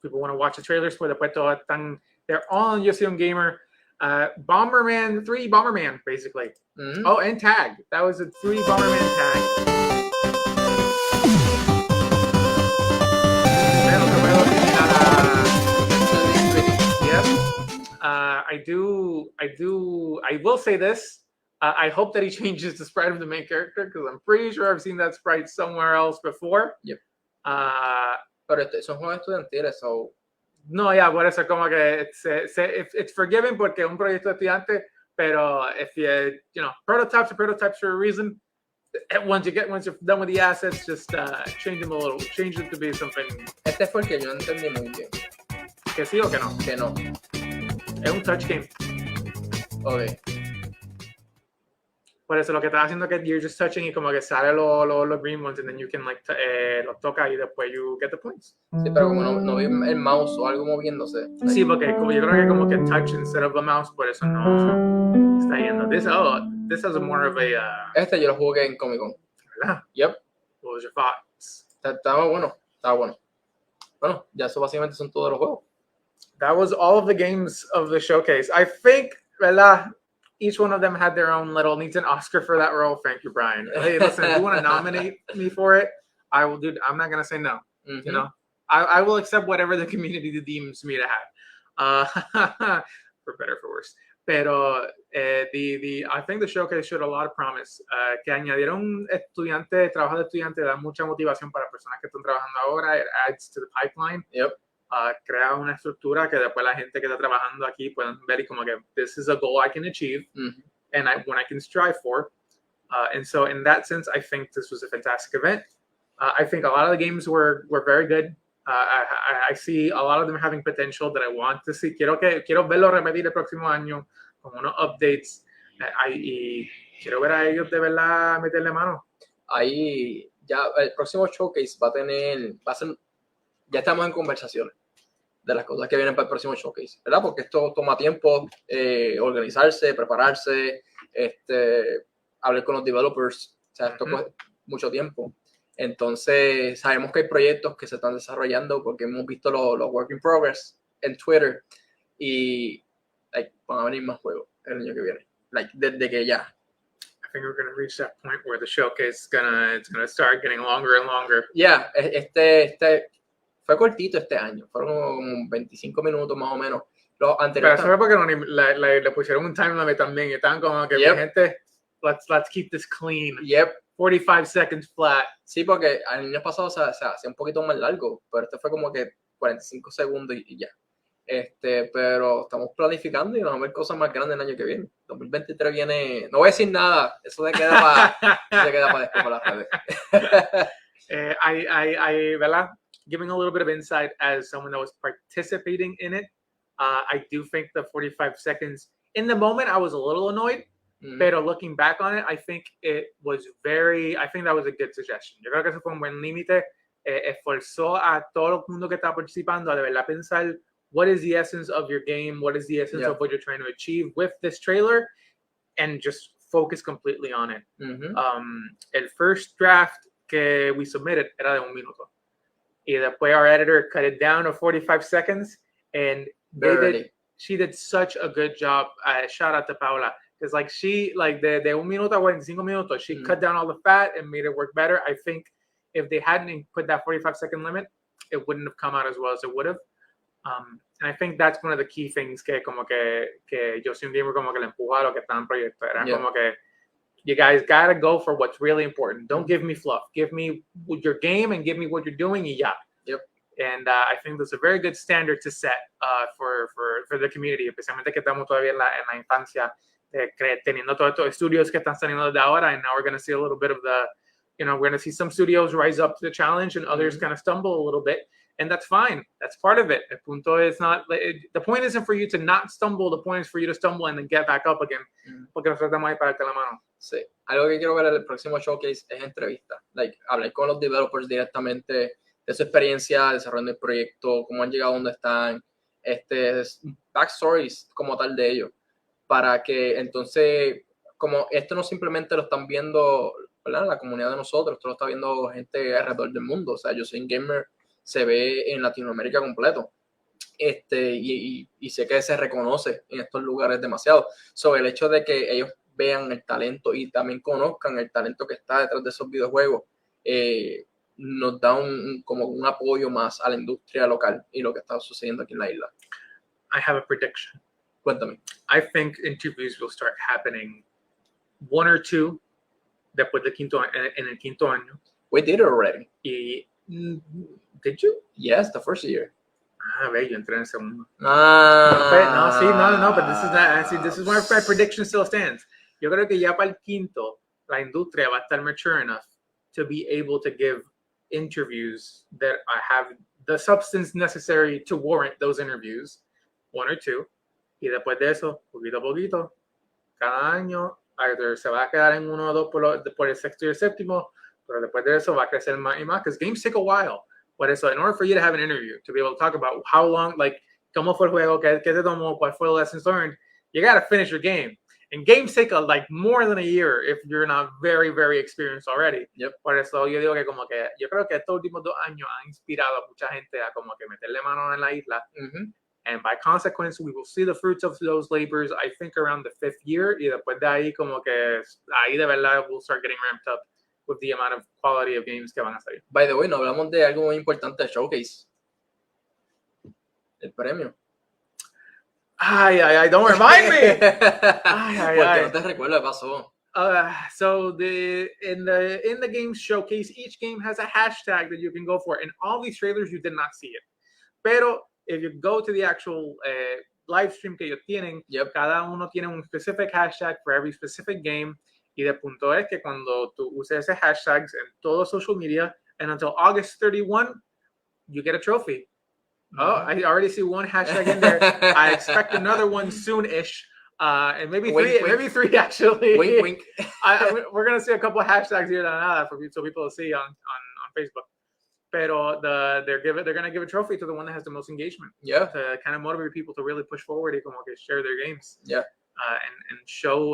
People want to watch the trailers for the Puerto están. They're all on Yo Soy Un Gamer. Bomberman 3 Bomberman, basically. Oh, and Tag. That was a 3 Bomberman Tag. I will say this. I hope that he changes the sprite of the main character because I'm pretty sure I've seen that sprite somewhere else before. Yep. Pero son juegos estudiantiles, so... No, ya, por eso como que it's forgiven porque es un proyecto estudiante, pero if you know, prototypes are prototypes for a reason. Once you're done with the assets, just change them a little, change it to be something. Este fue el que yo no entendí muy bien. ¿Que sí o que no? Que no. Es un touch game. Ok. Por eso lo que estás haciendo es que you're just touching y como que sale los green ones and then you can like los toca y después you get the points. Sí, pero como no vi el mouse o algo moviéndose. Sí, porque como yo creo que como que touch instead of a mouse, por eso no está yendo. This has more of a... Este yo lo jugué en Comic Con. ¿Verdad? Yep. What was your thoughts? Estaba bueno. Bueno, ya eso básicamente son todos los juegos. That was all of the games of the showcase. I think, ¿verdad? Each one of them had their own little, needs an Oscar for that role. Thank you, Brian. Hey, listen, if you want to nominate me for it, I will do. I'm not going to say no. Mm-hmm. You know, I will accept whatever the community deems me to have, for better or for worse. Pero I think the showcase showed a lot of promise. Que añadieron estudiantes, trabajo de estudiantes, da mucha motivación para personas que están trabajando ahora. It adds to the pipeline. Yep. Crea una estructura que después la gente que está trabajando aquí puedan ver y como que this is a goal I can achieve and one I can strive for. And so in that sense, I think this was a fantastic event. I think a lot of the games were very good. I see a lot of them having potential that I want to see. Quiero verlo repetir el próximo año con unos updates y quiero ver a ellos de verdad meterle mano. Ahí ya el próximo showcase va a ser, ya estamos en conversaciones de las cosas que vienen para el próximo showcase, ¿verdad? Porque esto toma tiempo, organizarse, prepararse, hablar con los developers, o sea, esto coge mucho tiempo. Entonces, sabemos que hay proyectos que se están desarrollando porque hemos visto los work in progress en Twitter y van a venir más juegos el año que viene, desde que ya. I think we're going to reach that point where the showcase is it's gonna start getting longer and longer. Yeah, fue cortito este año, fueron como 25 minutos más o menos. Los anteriores. Pero eso fue porque le pusieron un time limit también y estaban como que gente, let's keep this clean. Yep. 45 seconds flat. Sí, porque el año pasado se hacía un poquito más largo, pero este fue como que 45 segundos y ya. Pero estamos planificando y vamos a ver cosas más grandes el año que viene. 2023 viene, no voy a decir nada, eso se queda para después para las redes. ¿Verdad? Giving a little bit of insight as someone that was participating in it, I do think the 45 seconds, in the moment I was a little annoyed, pero looking back on it, I think that was a good suggestion. Yo creo que eso fue un buen límite. esforzó a todo el mundo que está participando a de verdad pensar what is the essence of your game, what is the essence of what you're trying to achieve with this trailer, and just focus completely on it. El first draft que we submitted era de 1 minuto. Y después our editor cut it down to 45 seconds, and she did such a good job. Shout out to Paula. Because like she, like de 1 minuto a 45 minutos, she cut down all the fat and made it work better. I think if they hadn't put that 45-second limit, it wouldn't have come out as well as it would have. And I think that's one of the key things que como que yo soy un gamer como que le empuja a lo que está en proyecto. Era como que you guys gotta go for what's really important. Don't give me fluff. Give me your game and give me what you're doing y ya. And I think that's a very good standard to set for the community, especialmente que estamos todavía en la infancia, teniendo todos estos estudios que están saliendo desde ahora, and now we're going to see a little bit of the, we're going to see some studios rise up to the challenge and others kind of stumble a little bit, and that's fine. That's part of it. El punto is not, the point isn't for you to not stumble, the point is for you to stumble and then get back up again, porque nosotros estamos ahí para darte la mano. Sí, algo que quiero ver en el próximo showcase es entrevista, hablar con los developers directamente de su experiencia desarrollando el proyecto, cómo han llegado a donde están, backstories como tal de ellos, para que entonces, como esto no simplemente lo están viendo, ¿verdad?, la comunidad de nosotros, esto lo está viendo gente alrededor del mundo. O sea, Yo Soy un Gamer se ve en Latinoamérica completo, y sé que se reconoce en estos lugares demasiado. Sobre el hecho de que ellos vean el talento y también conozcan el talento que está detrás de esos videojuegos, nos da como un apoyo más a la industria local y lo que está sucediendo aquí en la isla. I have a prediction. Cuéntame. I think interviews will start happening 1 or 2 después del en el quinto año. We did it already. Did you? Yes, the first year. Ve, yo entré en el segundo. No, but this is why my prediction still stands. Yo creo que ya para el quinto, la industria va a estar mature enough to be able to give interviews that have the substance necessary to warrant those interviews, 1 or 2, y después de eso, poquito a poquito, cada año, either se va a quedar en 1 o 2 por el sexto y el séptimo, pero después de eso va a crecer más y más, because games take a while. Por eso, in order for you to have an interview, to be able to talk about how long, like, cómo fue el juego, qué te tomó, cuál fue the lessons learned, you gotta finish your game. And games take more than a year if you're not very, very experienced already. Por eso yo digo que como que yo creo que estos últimos 2 años han inspirado a mucha gente a como que meterle mano en la isla. And by consequence, we will see the fruits of those labors, I think, around the 5th year. Y después de ahí como que ahí de verdad we'll start getting ramped up with the amount of quality of games que van a salir. By the way, no hablamos de algo muy importante del showcase. El premio. Ay, don't remind me. Porque no te recuerdo qué pasó. So in the game showcase, each game has a hashtag that you can go for. In all these trailers, you did not see it. Pero if you go to the actual live stream que ellos tienen, cada uno tiene un specific hashtag for every specific game. Y de punto es que cuando tú uses ese hashtags en todo social media, and until August 31, you get a trophy. Oh, I already see 1 hashtag in there. I expect another one soon-ish. And maybe 3, maybe 3 actually. Wink, wink. We're going to see a couple of hashtags here so people to see on Facebook. Pero they're going to give a trophy to the one that has the most engagement. To kind of motivate people to really push forward and como que share their games. And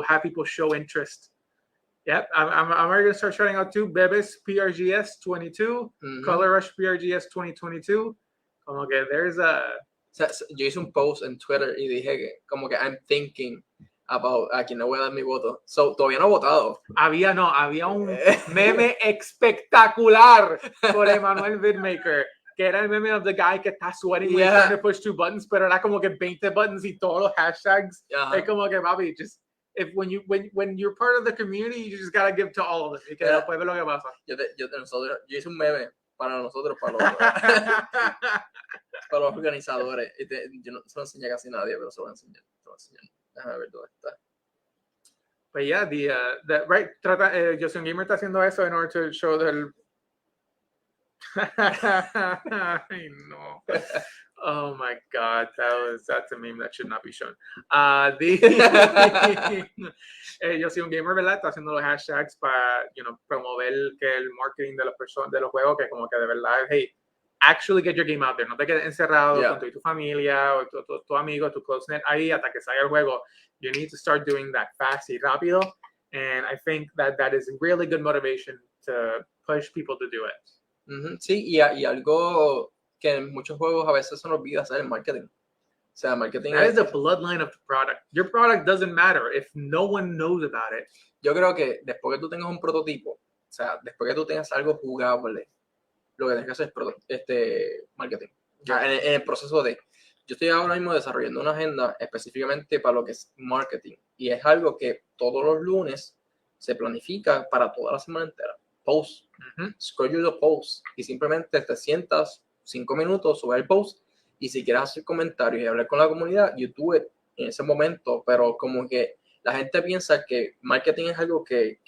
have people show interest. I'm already going to start shouting out to Behbes PRGS 22, Color Rush PRGS 2022. Como que there's a... O sea, yo hice un post en Twitter y dije que como que I'm thinking about a quien no voy a dar mi voto. So, todavía no he votado. Había un meme espectacular por Emmanuel Vidmaker, que era el meme of the guy que está sweating when he's trying to push 2 buttons, pero era como que 20 buttons y todos los hashtags. Es como que, papi, just... when you're part of the community, you just gotta give to all of them. Y que después ve lo que pasa. Yo hice un meme para nosotros, para los organizadores. Yo no se lo enseñé a casi nadie, pero se lo voy a enseñar. Déjame ver dónde está. But yeah, right, Yo Soy un Gamer está haciendo eso in order to show Ay, no. Oh my God, that's a meme that should not be shown. Yo soy un gamer, ¿verdad? Está haciendo los hashtags para, promover que el marketing de los juegos, que como que de verdad, hey, actually get your game out there. No te quedes encerrado con tu familia o tu amigo, tu close net ahí hasta que salga el juego. You need to start doing that fast y rápido. And I think that is really good motivation to push people to do it. Sí, y algo que en muchos juegos a veces se nos olvida hacer el marketing. O sea, marketing That is the bloodline of the product. Your product doesn't matter if no one knows about it. Yo creo que después que tú tengas un prototipo, o sea, después que tú tengas algo jugable, lo que tienes que hacer es marketing. Ya, en el proceso de... Yo estoy ahora mismo desarrollando una agenda específicamente para lo que es marketing. Y es algo que todos los lunes se planifica para toda la semana entera. Post. Scroll your post. Y simplemente te sientas 5 minutos, sube el post. Y si quieres hacer comentarios y hablar con la comunidad, you do it en ese momento. Pero como que la gente piensa que marketing es algo que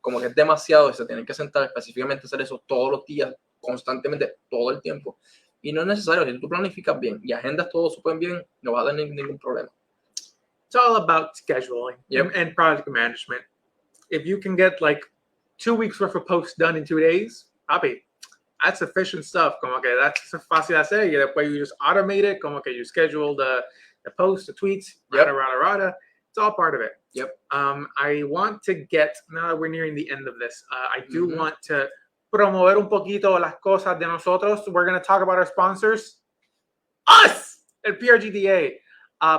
como que es demasiado y se tienen que sentar específicamente a hacer eso todos los días, constantemente, todo el tiempo. Y no es necesario. Si tú planificas bien y agendas todo súper bien, no vas a tener ningún problema. It's all about scheduling and project management. If you can get like 2 weeks worth of posts done in 2 days, papi, that's efficient stuff. Como que that's fácil de hacer. Y después you just automate it. Como que you schedule the posts, the tweets, rada. It's all part of it. I want to get, now that we're nearing the end of this, I do want to promover un poquito las cosas de nosotros. We're going to talk about our sponsors. Us at PRGDA.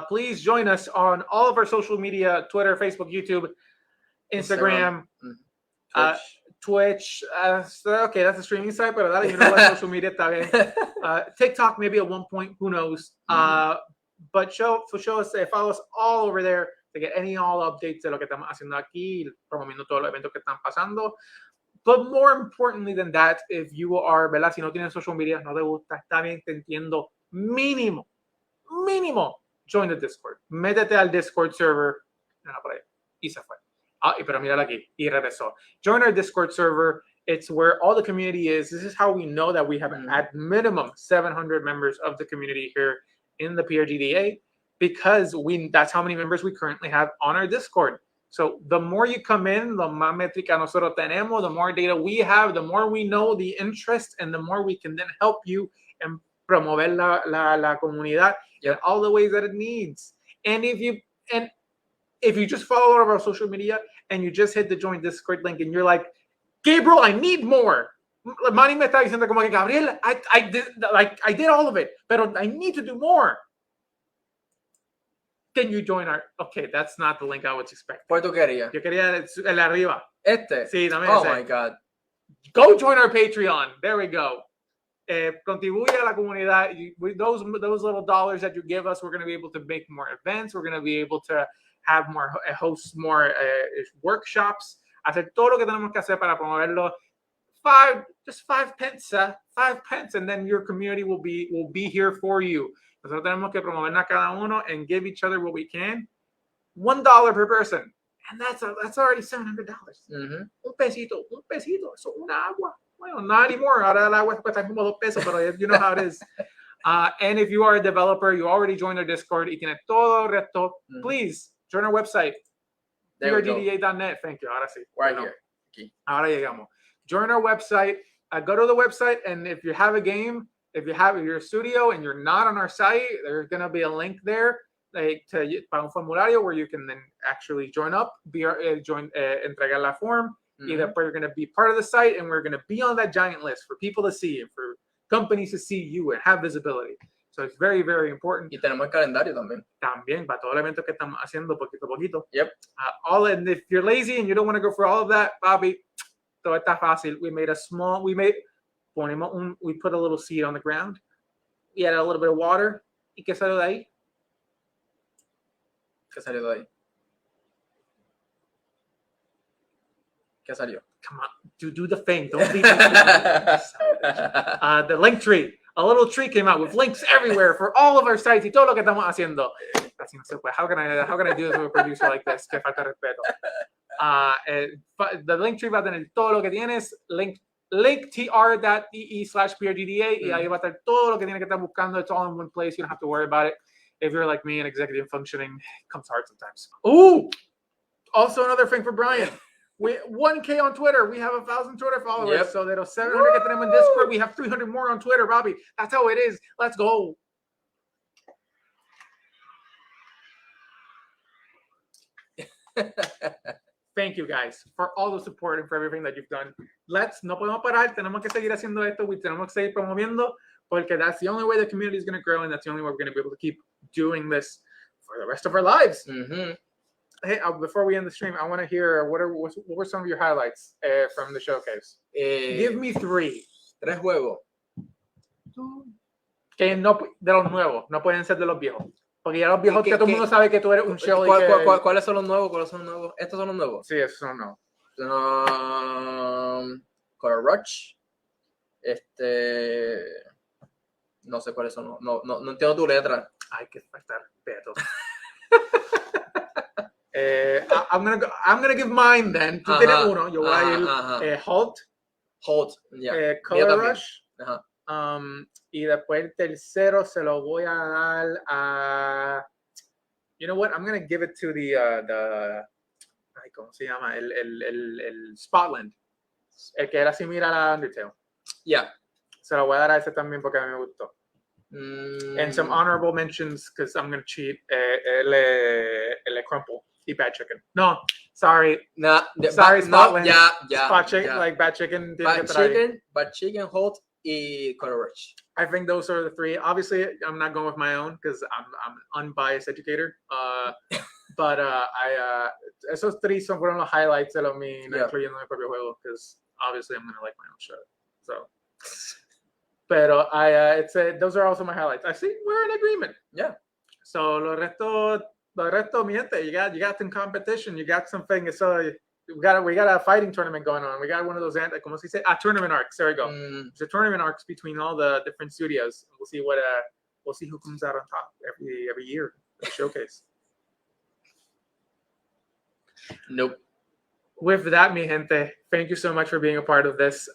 Please join us on all of our social media, Twitter, Facebook, YouTube, Instagram, Twitch. Okay, that's a streaming site, but that, you know what, social media está bien. TikTok maybe at one point, who knows. But show us, follow us all over there to get all updates de lo que estamos haciendo aquí, promoviendo todos los eventos que están pasando. But more importantly than that, if you are, ¿verdad? Si no tienes social media, no te gusta, está bien, te entiendo. Mínimo, join the Discord. Métete al Discord server. Por ahí. Y se fue. Pero mírala aquí. Y regresó. Join our Discord server. It's where all the community is. This is how we know that we have at minimum 700 members of the community here in the PRGDA, because that's how many members we currently have on our Discord. So the more you come in, the más métrica nosotros tenemos, the more data we have, the more we know the interest, and the more we can then help you and promover la comunidad in all the ways that it needs. And if you just follow all of our social media and you just hit the join Discord link and you're like, Gabriel, I need more. Manny me está diciendo como que, Gabriel, I did all of it, pero I need to do more. Can you join our... Okay, that's not the link I was expecting. ¿Cuál tú querías? Yo quería el de arriba. Sí, dame oh ese. My God. Go join our Patreon. There we go. Contribuye a la comunidad. Those little dollars that you give us, we're going to be able to make more events. We're going to be able to have more host more workshops. Hacer todo lo que tenemos que hacer para promoverlo. 5 pence, 5 pence, and then your community will be here for you. Nosotros tenemos que promover a cada uno and give each other what we can. $1 per person, and that's already $700. Un pesito, eso una agua. Well, not anymore. Ahora el agua cuesta como $2, pero you know how it is. And if you are a developer, you already joined our Discord y tiene todo el resto, please join our website, PRGDA.net. Thank you. Ahora sí. Right here. Okay. Ahora llegamos. Join our website. Go to the website, and if you have a game, if you're a studio and you're not on our site, there's going to be a link there para un formulario where you can then actually join up, entregar la form. Y después you're going to be part of the site, and we're going to be on that giant list for people to see and for companies to see you and have visibility. So it's very, very important. Y tenemos el calendario también. También, para todo el evento que estamos haciendo poquito a poquito. Yep. And if you're lazy and you don't want to go for all of that, Bobby, todo está fácil. We put a little seed on the ground. We add a little bit of water. ¿Y qué salió de ahí? ¿Qué salió de ahí? ¿Qué salió? Come on, do the thing. Don't leave the link tree. A little tree came out with links everywhere for all of our sites y todo lo que estamos haciendo. Así no se puede. How can I do this with a producer like this? Que falta respeto. The link tree va a tener todo lo que tienes. Link link tr.ee/PRGDA y ahí va a estar todo lo que tiene que estar buscando. It's all in one place. You don't have to worry about it. If you're like me and executive functioning, it comes hard sometimes. Ooh, also another thing for Brian. We 1K on Twitter. We have 1,000 Twitter followers. Yep. So de los 700 que tenemos en Discord, we have 300 more on Twitter, Bobby. That's how it is. Let's go. Thank you guys for all the support and for everything that you've done. No podemos parar. Tenemos que seguir haciendo esto. Tenemos que seguir promoviendo porque that's the only way the community is going to grow and that's the only way we're going to be able to keep doing this for the rest of our lives. Mm-hmm. Hey, before we end the stream, I want to hear what were some of your highlights from the showcase. Give me 3. 3 juegos. Que no, de los nuevos, no pueden ser de los viejos. Porque ya los viejos, que todo el mundo sabe que tú eres un show. ¿Cuáles son los nuevos? ¿Cuáles son los nuevos? ¿Estos son los nuevos? Sí, esos son nuevos. Color Rush. No sé cuáles son. No entiendo tu letra. Hay que faltar respeto. I'm gonna give mine then. Tú tienes uno. Yo voy a ir HALT. HALT, yeah. Color Rush. Ajá. Y después el tercero se lo voy a dar a. You know what? I'm gonna give it to the ay, ¿cómo se llama? El Spotland. El que era similar a Undertale. Yeah. Se lo voy a dar a ese también porque a mí me gustó. And some honorable mentions because I'm gonna cheat. El Crumple y Bad Chicken. No, sorry. Sorry, Spotland. Spot Chicken, yeah. like Bad Chicken. Bad Chicken, HALT, y Color Rush. I think those are the 3. Obviously, I'm not going with my own because I'm an unbiased educator. But esos 3 fueron los highlights de los míos, incluyendo mi propio juego, because obviously I'm going to like my own show. So, pero those are also my highlights. I see we're in agreement. Yeah. So lo resto, mi gente, you got some competition, you got something. So we got a fighting tournament going on. We got one of those como se dice? Tournament arcs. There we go. There's a tournament arcs between all the different studios. We'll see who comes out on top every year at the showcase. Nope. With that, mi gente, thank you so much for being a part of this.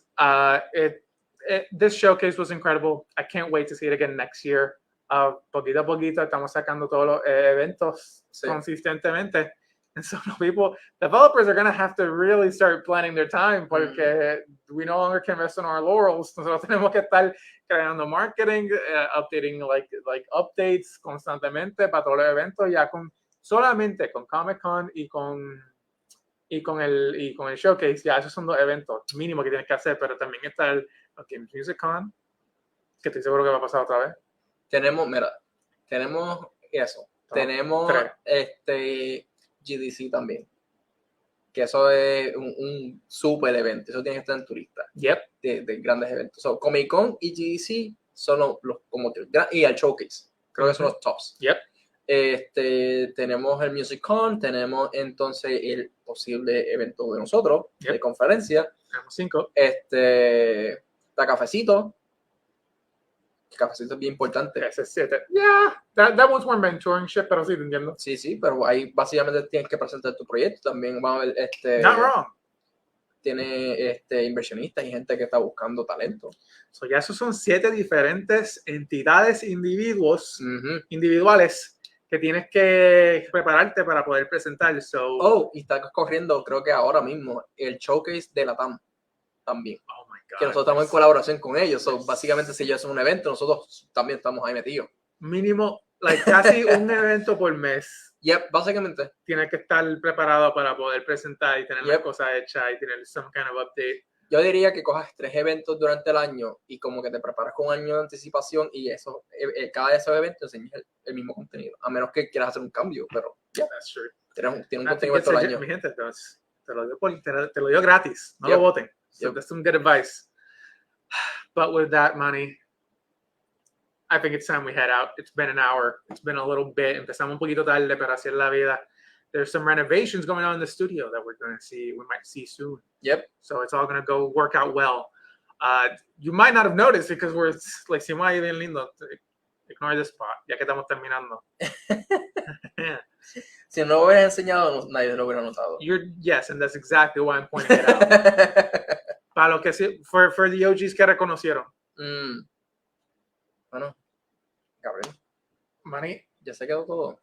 This showcase was incredible. I can't wait to see it again next year. Poquito a poquito estamos sacando todos los eventos consistentemente. And so developers are going to have to really start planning their time porque we no longer can rest on our laurels. Nosotros tenemos que estar creando marketing, updating like updates constantemente para todos los eventos, ya solamente con Comic-Con y con el showcase. Ya esos son 2 eventos mínimos que tienes que hacer, pero también está el Games Music Con, que estoy seguro que va a pasar otra vez. Tenemos eso. Tenemos 3. GDC también. Que eso es un super evento. Eso tiene que estar en turista. Yep. De grandes eventos. So, Comic Con y GDC son los como y el Showcase. Creo que son los tops. Yep. Tenemos el Music Con, tenemos entonces el posible evento de nosotros, de conferencia. Tenemos 5. Está Cafecito. El Cafecito es bien importante. Ese es 7. Yeah, that one's more mentoring shit, pero sí, te entiendo. Sí, pero ahí básicamente tienes que presentar tu proyecto. También va a haber Not wrong. Tiene inversionistas y gente que está buscando talento. So ya esos son 7 diferentes entidades, individuales que tienes que prepararte para poder presentar. Y está corriendo, creo que ahora mismo, el showcase de la TAM también. Oh my God. Que nosotros estamos en colaboración con ellos. Básicamente, si ellos hacen un evento, nosotros también estamos ahí metidos. Mínimo, casi un evento por mes. Básicamente. Tienes que estar preparado para poder presentar y tener las cosas hechas y tener some kind of update. Yo diría que cojas 3 eventos durante el año y como que te preparas con un año de anticipación y eso, cada de esos eventos enseñas el mismo contenido. A menos que quieras hacer un cambio, pero That's true. Tiene un contenido todo el año. Mi gente, te lo dio gratis. No lo voten. So that's some good advice. But with that, Manny, I think it's time we head out. It's been an hour. It's been a little bit. Empezamos un poquito tarde, pero así es la vida. There's some renovations going on in the studio that we might see soon. So it's all going to go work out well. You might not have noticed because we're like, si muy bien lindo. Ignore this spot, ya que estamos terminando. Si no lo hubieras enseñado, nadie lo hubiera notado. Yes, and that's exactly why I'm pointing it out. Para lo que sí, for the OGs que reconocieron. Bueno, Gabriel, Manny, ya se quedó todo.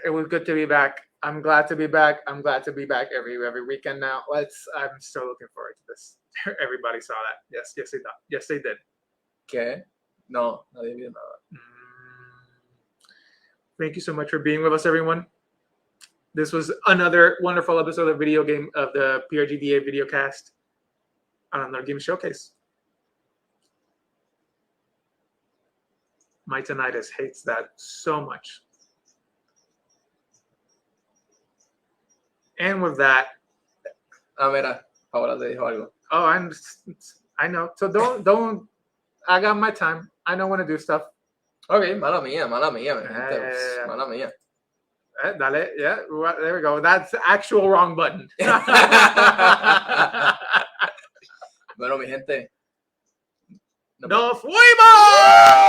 it was good to be back. I'm glad to be back. I'm glad to be back every weekend now. I'm still looking forward to this. Everybody saw that. Yes, they did. Yes, they did. ¿Qué? No, nadie vio nada. Thank you so much for being with us, everyone. This was another wonderful episode of the PRGDA Videocast on another game showcase. My tinnitus hates that so much. And with that, Mira, Paola te dijo algo. oh, I know. So don't. I got my time. I know when to do stuff. Ok, mala mía, mi gente. Mala mía. Dale, yeah, there we go. That's the actual wrong button. Bueno, mi gente. ¡Nos fuimos!